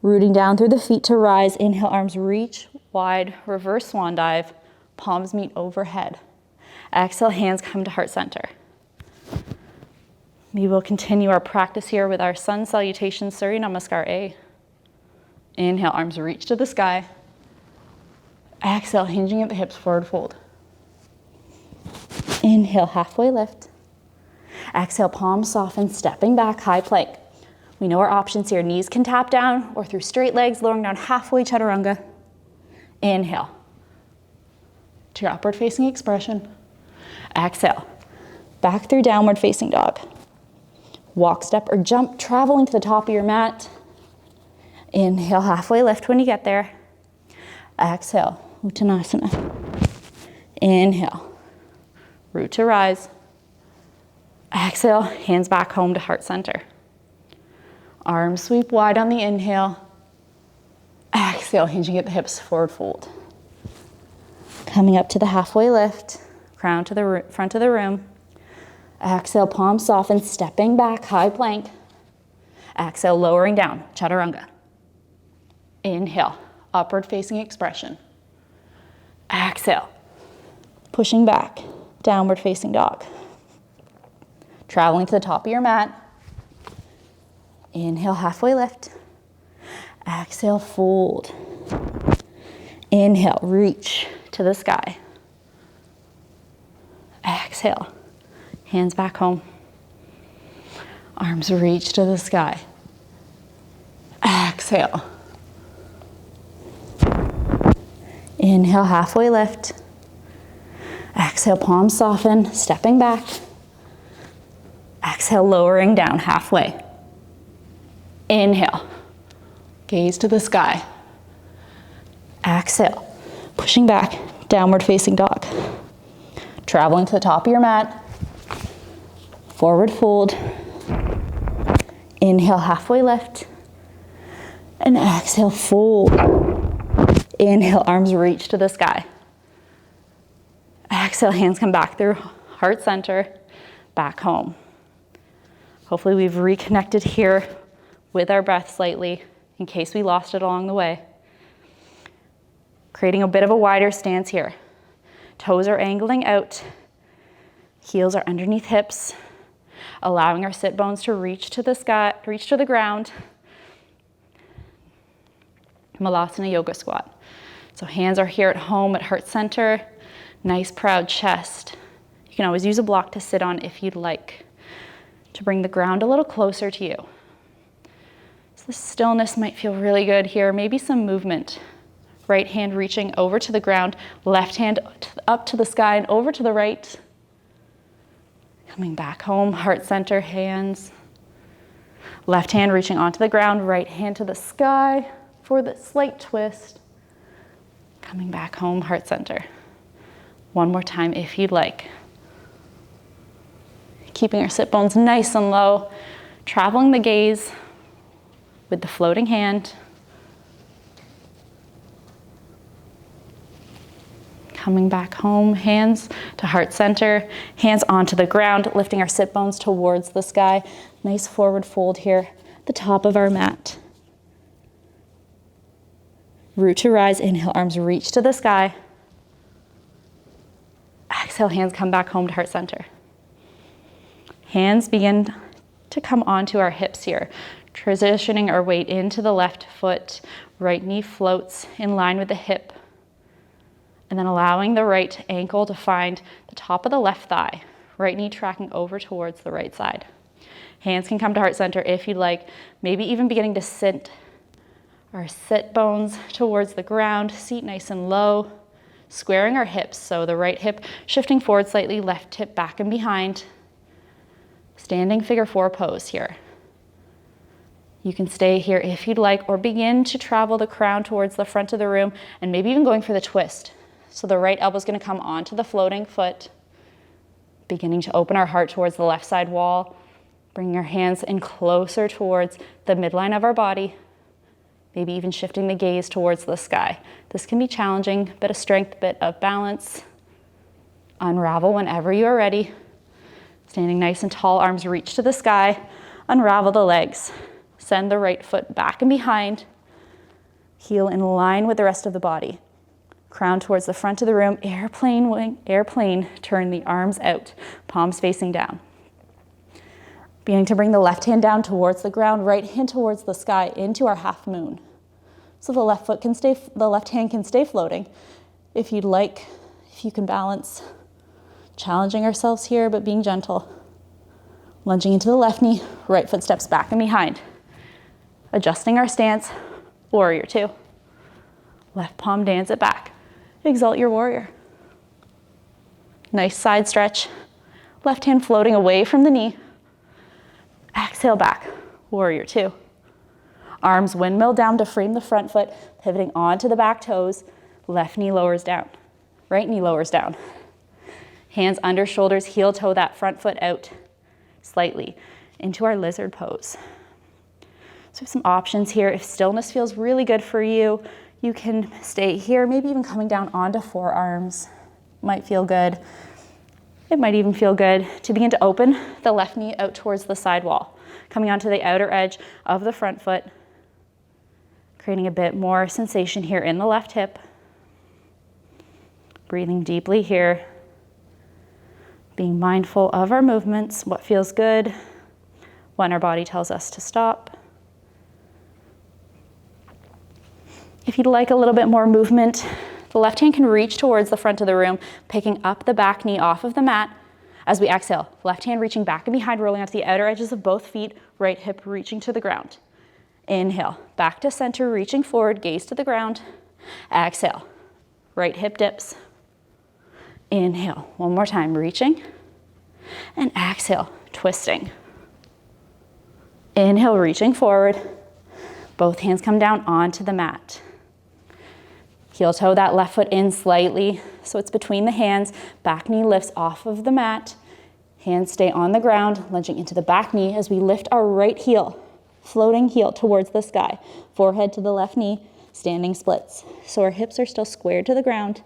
Rooting down through the feet to rise. Inhale, arms reach wide, reverse swan dive. Palms meet overhead. Exhale, hands come to heart center. We will continue our practice here with our sun salutations, Surya Namaskar A. Inhale, arms reach to the sky. Exhale, hinging at the hips, forward fold. Inhale, halfway lift. Exhale, palms soften, stepping back, high plank. We know our options here. Knees can tap down or through straight legs, lowering down halfway, chaturanga. Inhale to your upward facing expression. Exhale, back through downward facing dog. Walk, step, or jump, traveling to the top of your mat. Inhale, halfway lift when you get there. Exhale, Uttanasana. Inhale, root to rise. Exhale, hands back home to heart center. Arms sweep wide on the inhale. Exhale, hinging at the hips, forward fold. Coming up to the halfway lift, crown to the front of the room. Exhale, palms soften, stepping back, high plank. Exhale, lowering down, chaturanga. Inhale, upward facing expression. Exhale, pushing back, downward facing dog. Traveling to the top of your mat. Inhale, halfway lift. Exhale, fold. Inhale, reach to the sky. Exhale, hands back home. Arms reach to the sky. Exhale. Inhale, halfway lift. Exhale, palms soften, stepping back. Exhale, lowering down halfway. Inhale, gaze to the sky. Exhale, pushing back, downward facing dog. Traveling to the top of your mat. Forward fold. Inhale, halfway lift. And exhale, fold. Inhale, arms reach to the sky. Exhale, hands come back through heart center, back home. Hopefully we've reconnected here with our breath slightly in case we lost it along the way. Creating a bit of a wider stance here. Toes are angling out. Heels are underneath hips. Allowing our sit bones to reach to the sky, reach to the ground. Malasana yoga squat. So hands are here at home at heart center. Nice proud chest. You can always use a block to sit on if you'd like, to bring the ground a little closer to you. So the stillness might feel really good here. Maybe some movement. Right hand reaching over to the ground, left hand up to the sky and over to the right. Coming back home, heart center, hands. Left hand reaching onto the ground, right hand to the sky for the slight twist. Coming back home, heart center. One more time if you'd like. Keeping our sit bones nice and low, traveling the gaze with the floating hand. Coming back home, hands to heart center, hands onto the ground, lifting our sit bones towards the sky. Nice forward fold here, the top of our mat. Root to rise, inhale, arms reach to the sky. Exhale, hands come back home to heart center. Hands begin to come onto our hips here, transitioning our weight into the left foot. Right knee floats in line with the hip. And then allowing the right ankle to find the top of the left thigh. Right knee tracking over towards the right side. Hands can come to heart center if you'd like. Maybe even beginning to sit our sit bones towards the ground. Seat nice and low. Squaring our hips. So the right hip shifting forward slightly, left hip back and behind. Standing figure four pose here. You can stay here if you'd like, or begin to travel the crown towards the front of the room and maybe even going for the twist. So the right elbow is going to come onto the floating foot, beginning to open our heart towards the left side wall, bringing our hands in closer towards the midline of our body, maybe even shifting the gaze towards the sky. This can be challenging, bit of strength, bit of balance. Unravel whenever you are ready. Standing nice and tall, arms reach to the sky. Unravel the legs. Send the right foot back and behind. Heel in line with the rest of the body. Crown towards the front of the room. Airplane wing, airplane. Turn the arms out. Palms facing down. Beginning to bring the left hand down towards the ground, right hand towards the sky into our half moon. So the left hand can stay floating if you'd like, if you can balance. Challenging ourselves here, but being gentle. Lunging into the left knee, right foot steps back and behind. Adjusting our stance, warrior two. Left palm dance it back. Exalt your warrior. Nice side stretch. Left hand floating away from the knee. Exhale back, warrior two. Arms windmill down to frame the front foot, pivoting onto the back toes. Left knee lowers down, right knee lowers down. Hands under shoulders, heel toe that front foot out slightly into our lizard pose. So we have some options here. If stillness feels really good for you, you can stay here, maybe even coming down onto forearms. Might feel good. It might even feel good to begin to open the left knee out towards the side wall, coming onto the outer edge of the front foot, creating a bit more sensation here in the left hip. Breathing deeply here. Being mindful of our movements, what feels good, when our body tells us to stop. If you'd like a little bit more movement, the left hand can reach towards the front of the room, picking up the back knee off of the mat. As we exhale, left hand reaching back and behind, rolling onto the outer edges of both feet, right hip reaching to the ground. Inhale, back to center, reaching forward, gaze to the ground. Exhale, right hip dips. Inhale, one more time, reaching. And exhale, twisting. Inhale, reaching forward. Both hands come down onto the mat. Heel toe that left foot in slightly so it's between the hands. Back knee lifts off of the mat. Hands stay on the ground, lunging into the back knee as we lift our right heel, floating heel towards the sky. Forehead to the left knee, standing splits. So our hips are still squared to the ground.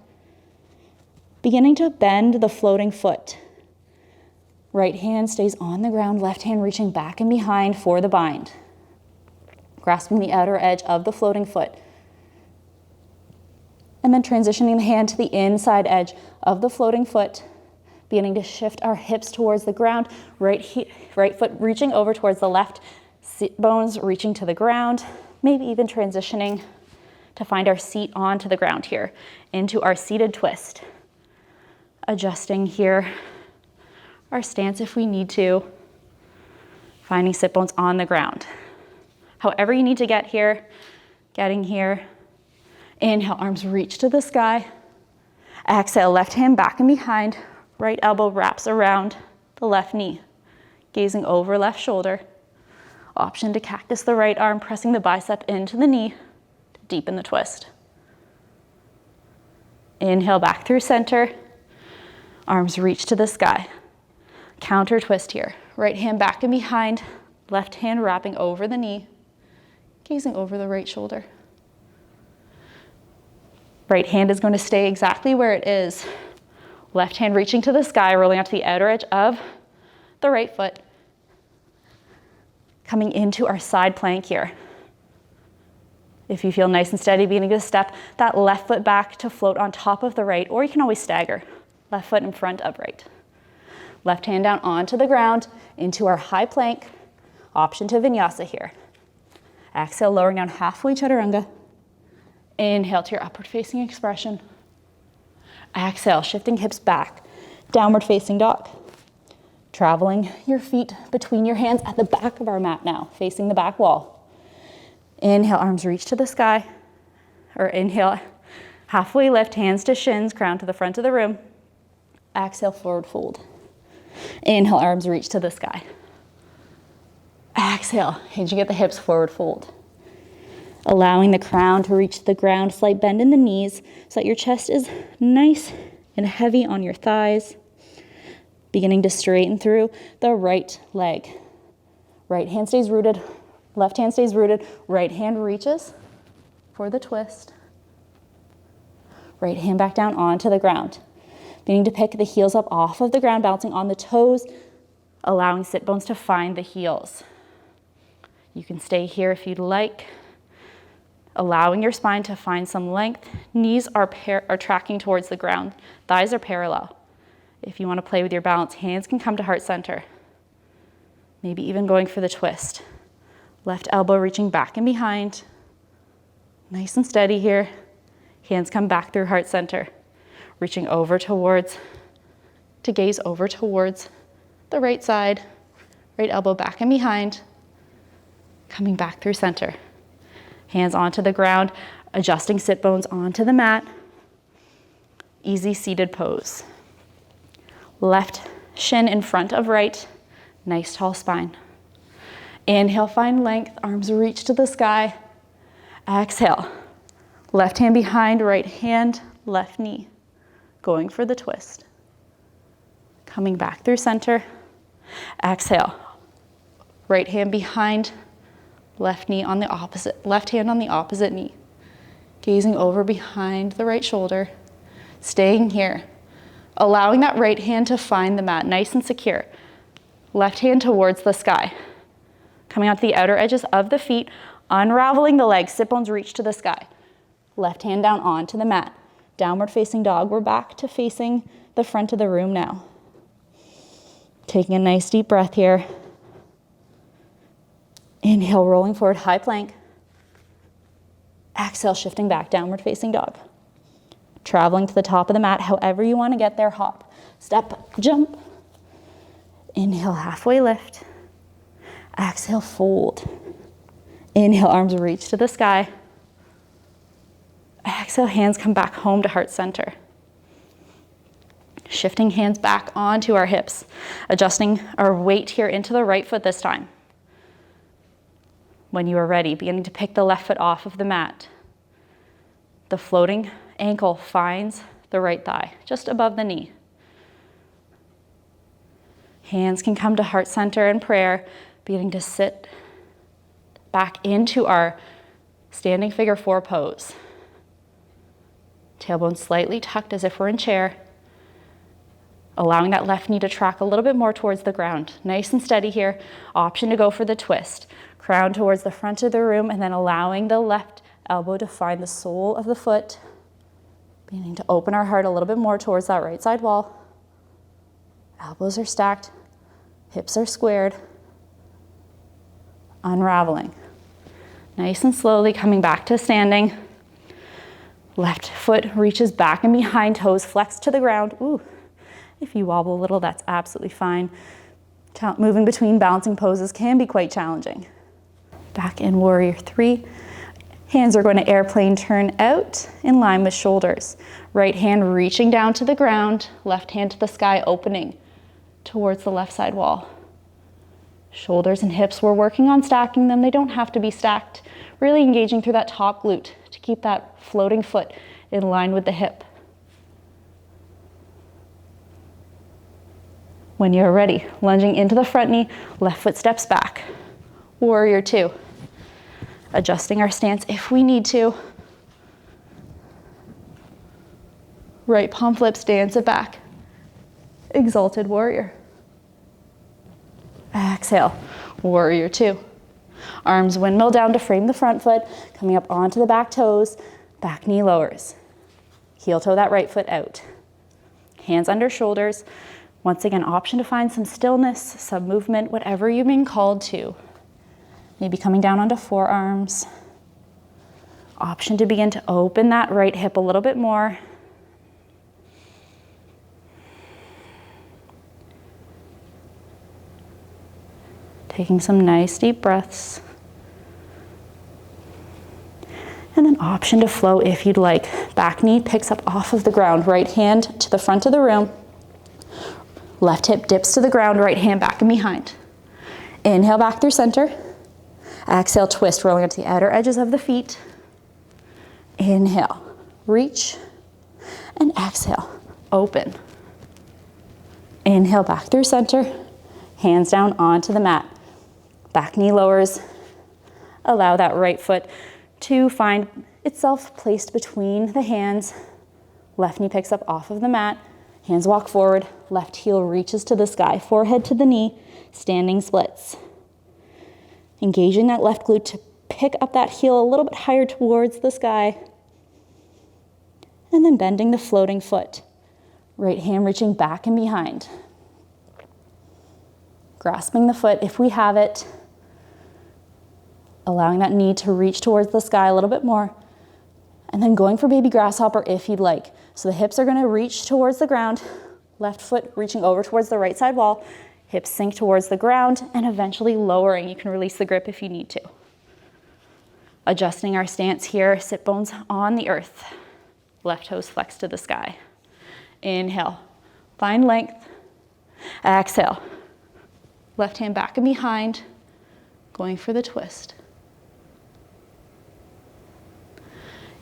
Beginning to bend the floating foot. Right hand stays on the ground, left hand reaching back and behind for the bind. Grasping the outer edge of the floating foot. And then transitioning the hand to the inside edge of the floating foot, beginning to shift our hips towards the ground, right foot reaching over towards the left, sit bones reaching to the ground, maybe even transitioning to find our seat onto the ground here, into our seated twist. Adjusting here, our stance if we need to, finding sit bones on the ground. However you need to get here, getting here. Inhale, arms reach to the sky. Exhale, left hand back and behind. Right elbow wraps around the left knee. Gazing over left shoulder. Option to cactus the right arm, pressing the bicep into the knee to deepen the twist. Inhale, back through center. Arms reach to the sky. Counter twist here. Right hand back and behind. Left hand wrapping over the knee. Gazing over the right shoulder. Right hand is going to stay exactly where it is. Left hand reaching to the sky, rolling out to the outer edge of the right foot. Coming into our side plank here. If you feel nice and steady, beginning to step that left foot back to float on top of the right, or you can always stagger. Left foot in front of right. Left hand down onto the ground, into our high plank. Option to vinyasa here. Exhale, lowering down halfway chaturanga. Inhale to your upward facing expression. Exhale, shifting hips back. Downward facing dog. Traveling your feet between your hands at the back of our mat now, facing the back wall. Inhale, arms reach to the sky. Or inhale, halfway lift, hands to shins, crown to the front of the room. Exhale, forward fold. Inhale, arms reach to the sky. Exhale, hinging at the hips, forward fold. Allowing the crown to reach the ground, slight bend in the knees so that your chest is nice and heavy on your thighs. Beginning to straighten through the right leg. Right hand stays rooted, left hand stays rooted, right hand reaches for the twist. Right hand back down onto the ground. Beginning to pick the heels up off of the ground, bouncing on the toes, allowing sit bones to find the heels. You can stay here if you'd like. Allowing your spine to find some length. Knees are tracking towards the ground. Thighs are parallel. If you want to play with your balance, hands can come to heart center. Maybe even going for the twist. Left elbow reaching back and behind. Nice and steady here. Hands come back through heart center. Reaching over towards, to gaze over towards the right side. Right elbow back and behind. Coming back through center. Hands onto the ground, adjusting sit bones onto the mat. Easy seated pose. Left shin in front of right, nice tall spine. Inhale, find length, arms reach to the sky. Exhale, left hand behind, right hand, left knee. Going for the twist. Coming back through center. Exhale, right hand behind, left hand on the opposite knee. Gazing over behind the right shoulder. Staying here. Allowing that right hand to find the mat, nice and secure. Left hand towards the sky. Coming out to the outer edges of the feet, unraveling the legs, sit bones reach to the sky. Left hand down onto the mat. Downward facing dog, we're back to facing the front of the room now. Taking a nice deep breath here. Inhale, rolling forward, high plank. Exhale, shifting back, downward facing dog. Traveling to the top of the mat, however you want to get there, hop, step, jump. Inhale, halfway lift. Exhale, fold. Inhale, arms reach to the sky. Exhale, hands come back home to heart center. Shifting hands back onto our hips, adjusting our weight here into the right foot this time. When you are ready, beginning to pick the left foot off of the mat. The floating ankle finds the right thigh, just above the knee. Hands can come to heart center in prayer, beginning to sit back into our standing figure four pose. Tailbone slightly tucked as if we're in chair. Allowing that left knee to track a little bit more towards the ground. Nice and steady here. Option to go for the twist. Crown towards the front of the room, and then allowing the left elbow to find the sole of the foot. Beginning to open our heart a little bit more towards that right side wall. Elbows are stacked. Hips are squared. Unraveling. Nice and slowly coming back to standing. Left foot reaches back and behind, toes flexed to the ground. Ooh. If you wobble a little, that's absolutely fine. Moving between balancing poses can be quite challenging. Back in warrior three. Hands are going to airplane turn out in line with shoulders. Right hand reaching down to the ground, left hand to the sky, opening towards the left side wall. Shoulders and hips, we're working on stacking them. They don't have to be stacked. Really engaging through that top glute to keep that floating foot in line with the hip. When you're ready, lunging into the front knee, left foot steps back. Warrior two. Adjusting our stance if we need to. Right palm flips, dance it back. Exalted warrior. Exhale, warrior two. Arms windmill down to frame the front foot, coming up onto the back toes, back knee lowers. Heel toe that right foot out. Hands under shoulders. Once again, option to find some stillness, some movement, whatever you've been called to. Maybe coming down onto forearms. Option to begin to open that right hip a little bit more. Taking some nice deep breaths. And then option to flow if you'd like. Back knee picks up off of the ground. Right hand to the front of the room. Left hip dips to the ground, right hand back and behind. Inhale back through center. Exhale, twist, rolling onto the outer edges of the feet. Inhale, reach, and exhale, open. Inhale back through center, hands down onto the mat. Back knee lowers. Allow that right foot to find itself placed between the hands. Left knee picks up off of the mat. Hands walk forward, left heel reaches to the sky, forehead to the knee, standing splits. Engaging that left glute to pick up that heel a little bit higher towards the sky. And then bending the floating foot. Right hand reaching back and behind. Grasping the foot if we have it. Allowing that knee to reach towards the sky a little bit more. And then going for baby grasshopper if you'd like. So the hips are going to reach towards the ground. Left foot reaching over towards the right side wall. Hips sink towards the ground and eventually lowering. You can release the grip if you need to. Adjusting our stance here, sit bones on the earth. Left toes flex to the sky. Inhale, find length. Exhale, left hand back and behind, going for the twist.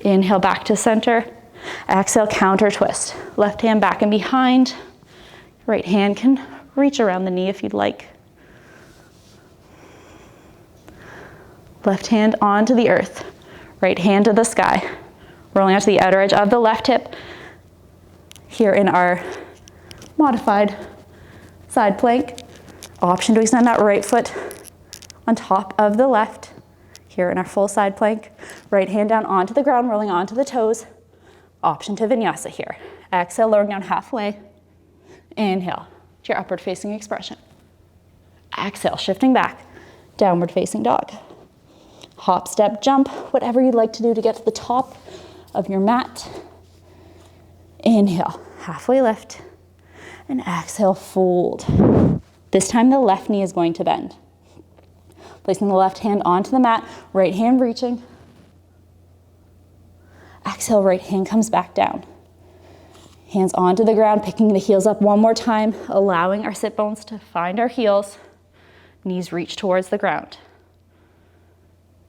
Inhale back to center. Exhale, counter twist. Left hand back and behind. Right hand can reach around the knee if you'd like. Left hand onto the earth. Right hand to the sky. Rolling onto the outer edge of the left hip. Here in our modified side plank. Option to extend that right foot on top of the left. Here in our full side plank. Right hand down onto the ground, rolling onto the toes. Option to vinyasa here. Exhale, lowering down halfway. Inhale to your upward facing expression. Exhale, shifting back. Downward facing dog. Hop, step, jump, whatever you'd like to do to get to the top of your mat. Inhale, halfway lift. And exhale, fold. This time the left knee is going to bend. Placing the left hand onto the mat, right hand reaching. Exhale, right hand comes back down. Hands onto the ground, picking the heels up one more time, allowing our sit bones to find our heels. Knees reach towards the ground.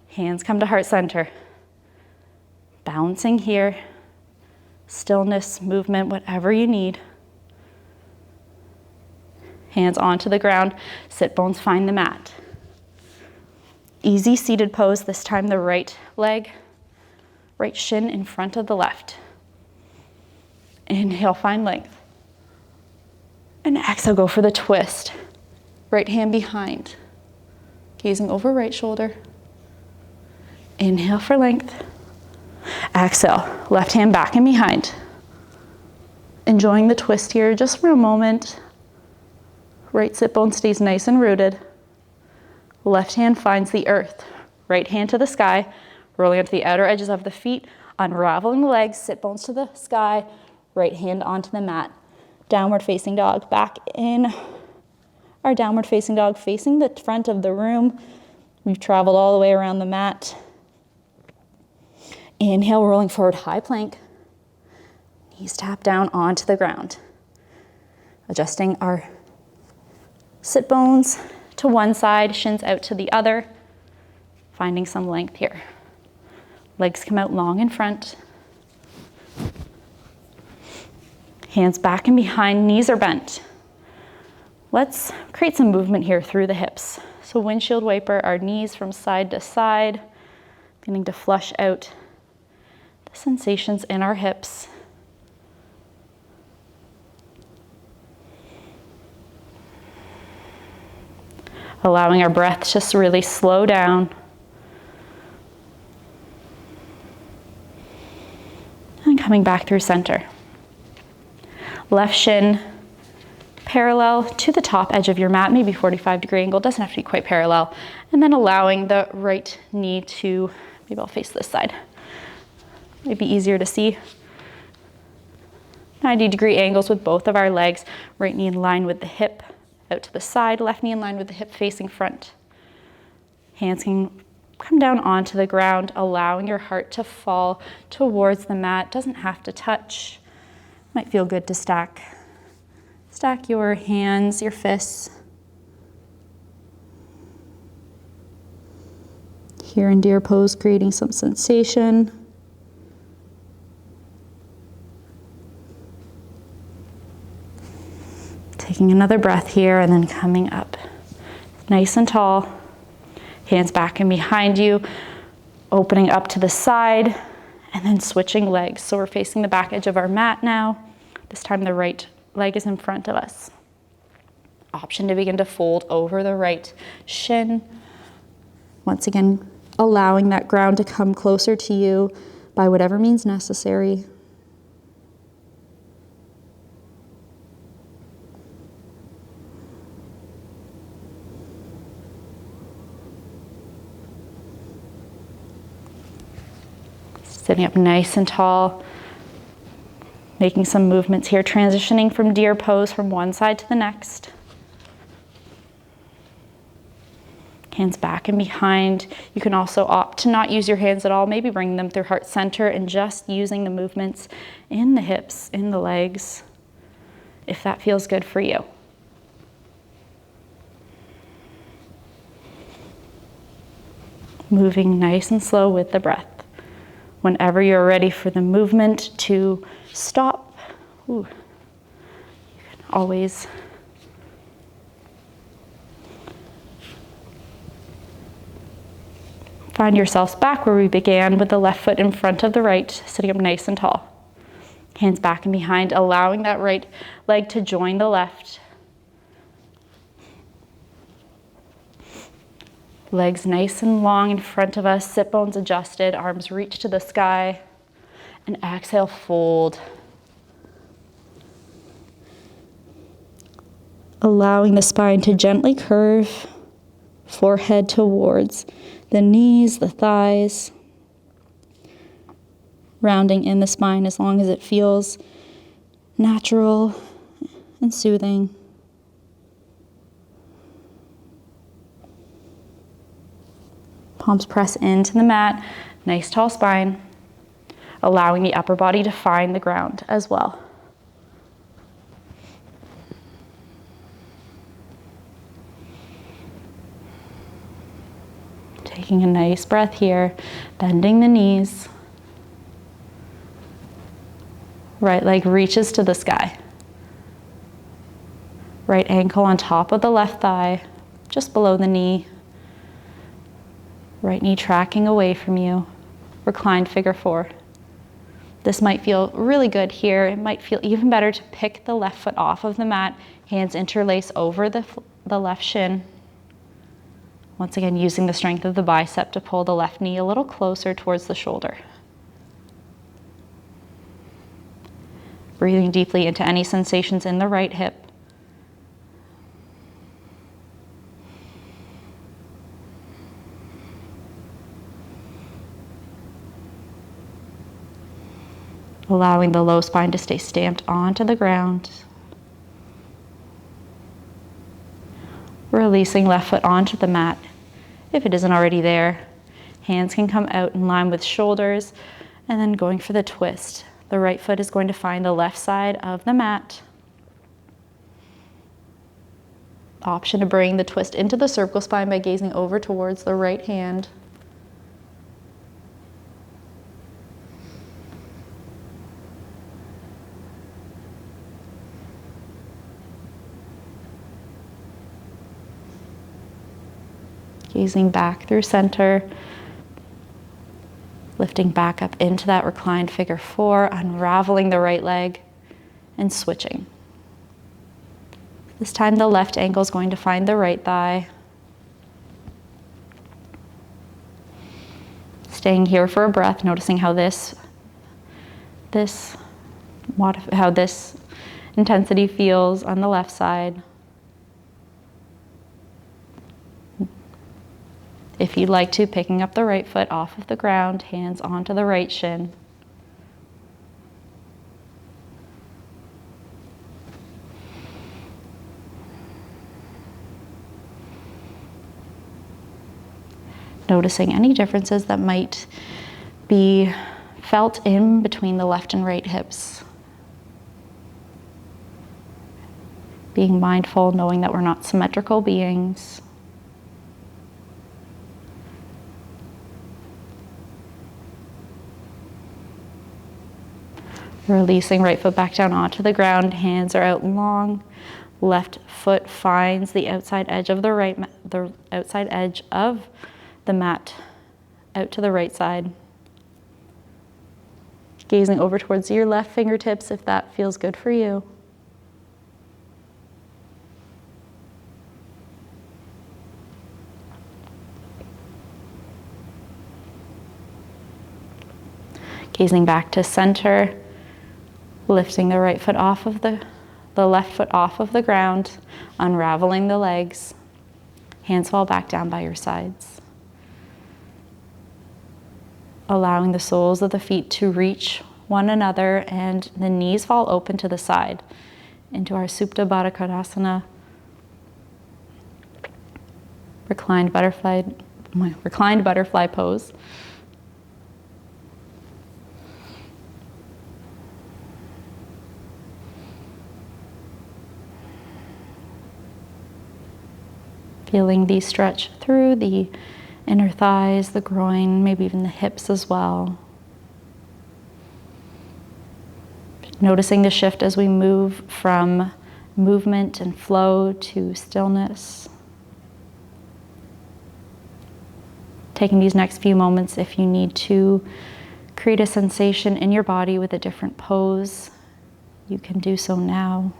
Hands come to heart center. Balancing here. Stillness, movement, whatever you need. Hands onto the ground, sit bones find the mat. Easy seated pose, this time the right leg, right shin in front of the left. Inhale, find length. And exhale, go for the twist. Right hand behind, gazing over right shoulder. Inhale for length. Exhale, left hand back and behind. Enjoying the twist here just for a moment. Right sit bone stays nice and rooted. Left hand finds the earth. Right hand to the sky, rolling onto the outer edges of the feet, unraveling the legs, sit bones to the sky, right hand onto the mat. Downward facing dog, back in our downward facing dog, facing the front of the room. We've traveled all the way around the mat. Inhale, rolling forward, high plank. Knees tap down onto the ground. Adjusting our sit bones to one side, shins out to the other. Finding some length here. Legs come out long in front. Hands back and behind, knees are bent. Let's create some movement here through the hips. So windshield wiper our knees from side to side, beginning to flush out the sensations in our hips. Allowing our breath to just really slow down. And coming back through center. Left shin parallel to the top edge of your mat, maybe 45-degree angle, doesn't have to be quite parallel. And then allowing the right knee to, maybe I'll face this side. Maybe easier to see. 90-degree angles with both of our legs, right knee in line with the hip, out to the side, left knee in line with the hip facing front. Hands can come down onto the ground, allowing your heart to fall towards the mat. Doesn't have to touch. Might feel good to stack your hands, your fists. Here in deer pose, creating some sensation. Taking another breath here and then coming up. Nice and tall. Hands back and behind you. Opening up to the side and then switching legs. So we're facing the back edge of our mat now. This time the right leg is in front of us. Option to begin to fold over the right shin. Once again, allowing that ground to come closer to you by whatever means necessary. Sitting up nice and tall. Making some movements here, transitioning from deer pose from one side to the next. Hands back and behind. You can also opt to not use your hands at all, maybe bring them through heart center and just using the movements in the hips, in the legs, if that feels good for you. Moving nice and slow with the breath. Whenever you're ready for the movement to stop, you can always find yourselves back where we began with the left foot in front of the right, sitting up nice and tall. Hands back and behind, allowing that right leg to join the left. Legs nice and long in front of us, sit bones adjusted, arms reach to the sky, and exhale, fold. Allowing the spine to gently curve, forehead towards the knees, the thighs, rounding in the spine as long as it feels natural and soothing. Palms press into the mat, nice tall spine, allowing the upper body to find the ground as well. Taking a nice breath here, bending the knees. Right leg reaches to the sky. Right ankle on top of the left thigh, just below the knee. Right knee tracking away from you. Reclined figure four. This might feel really good here. It might feel even better to pick the left foot off of the mat, hands interlace over the left shin. Once again, using the strength of the bicep to pull the left knee a little closer towards the shoulder. Breathing deeply into any sensations in the right hip. Allowing the low spine to stay stamped onto the ground. Releasing left foot onto the mat if it isn't already there. Hands can come out in line with shoulders, and then going for the twist. The right foot is going to find the left side of the mat. Option to bring the twist into the cervical spine by gazing over towards the right hand. Gazing back through center, lifting back up into that reclined figure four, unraveling the right leg and switching. This time the left ankle is going to find the right thigh. Staying here for a breath, noticing how this intensity feels on the left side. If you'd like to, picking up the right foot off of the ground, hands onto the right shin. Noticing any differences that might be felt in between the left and right hips. Being mindful, knowing that we're not symmetrical beings. Releasing right foot back down onto the ground, hands are out long. Left foot finds the outside edge of the outside edge of the mat, out to the right side. Gazing over towards your left fingertips if that feels good for you. Gazing back to center. Lifting the right foot off of the left foot off of the ground, unraveling the legs. Hands fall back down by your sides. Allowing the soles of the feet to reach one another and the knees fall open to the side into our Supta Baddha Konasana. Reclined butterfly pose. Feeling the stretch through the inner thighs, the groin, maybe even the hips as well. Noticing the shift as we move from movement and flow to stillness. Taking these next few moments, if you need to create a sensation in your body with a different pose, you can do so now.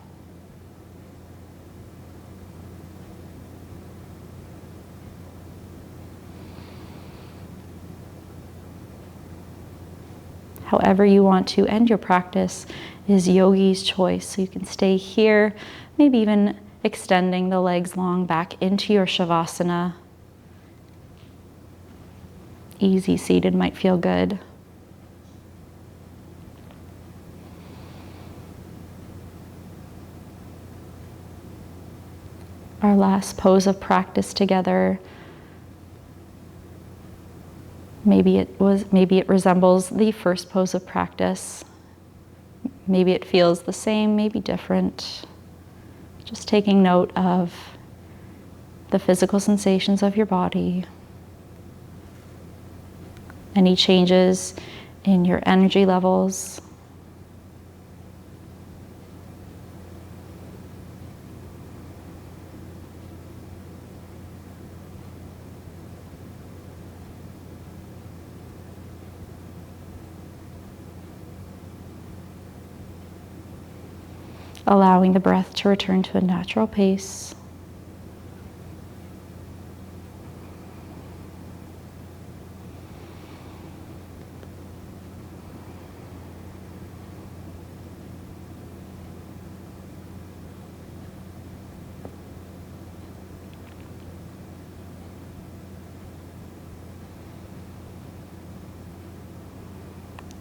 However you want to end your practice is yogi's choice. So you can stay here, maybe even extending the legs long back into your shavasana. Easy seated might feel good. Our last pose of practice together. Maybe it resembles the first pose of practice. Maybe it feels the same, maybe different. Just taking note of the physical sensations of your body. Any changes in your energy levels. allowing the breath to return to a natural pace.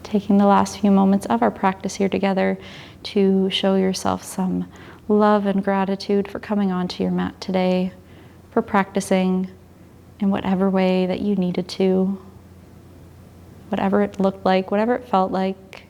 Taking the last few moments of our practice here together to show yourself some love and gratitude for coming onto your mat today, for practicing in whatever way that you needed to, whatever it looked like, whatever it felt like.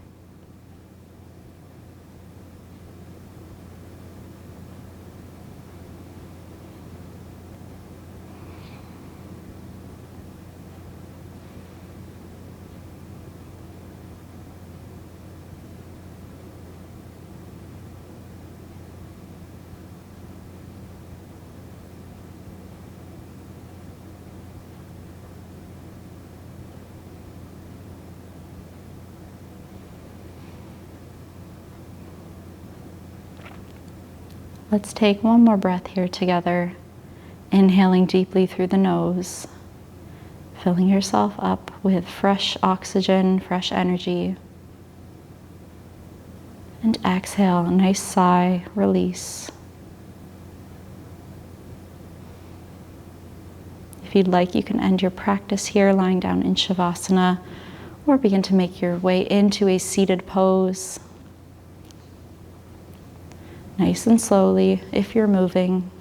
Let's take one more breath here together, inhaling deeply through the nose, filling yourself up with fresh oxygen, fresh energy. And exhale, a nice sigh, release. If you'd like, you can end your practice here lying down in Shavasana, or begin to make your way into a seated pose. Nice and slowly, if you're moving.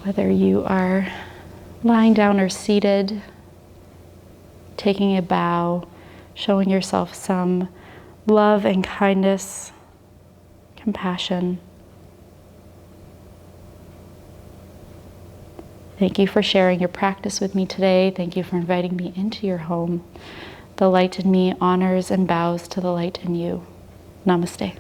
Whether you are lying down or seated, taking a bow, showing yourself some love and kindness, compassion. Thank you for sharing your practice with me today. Thank you for inviting me into your home. The light in me honors and bows to the light in you. Namaste.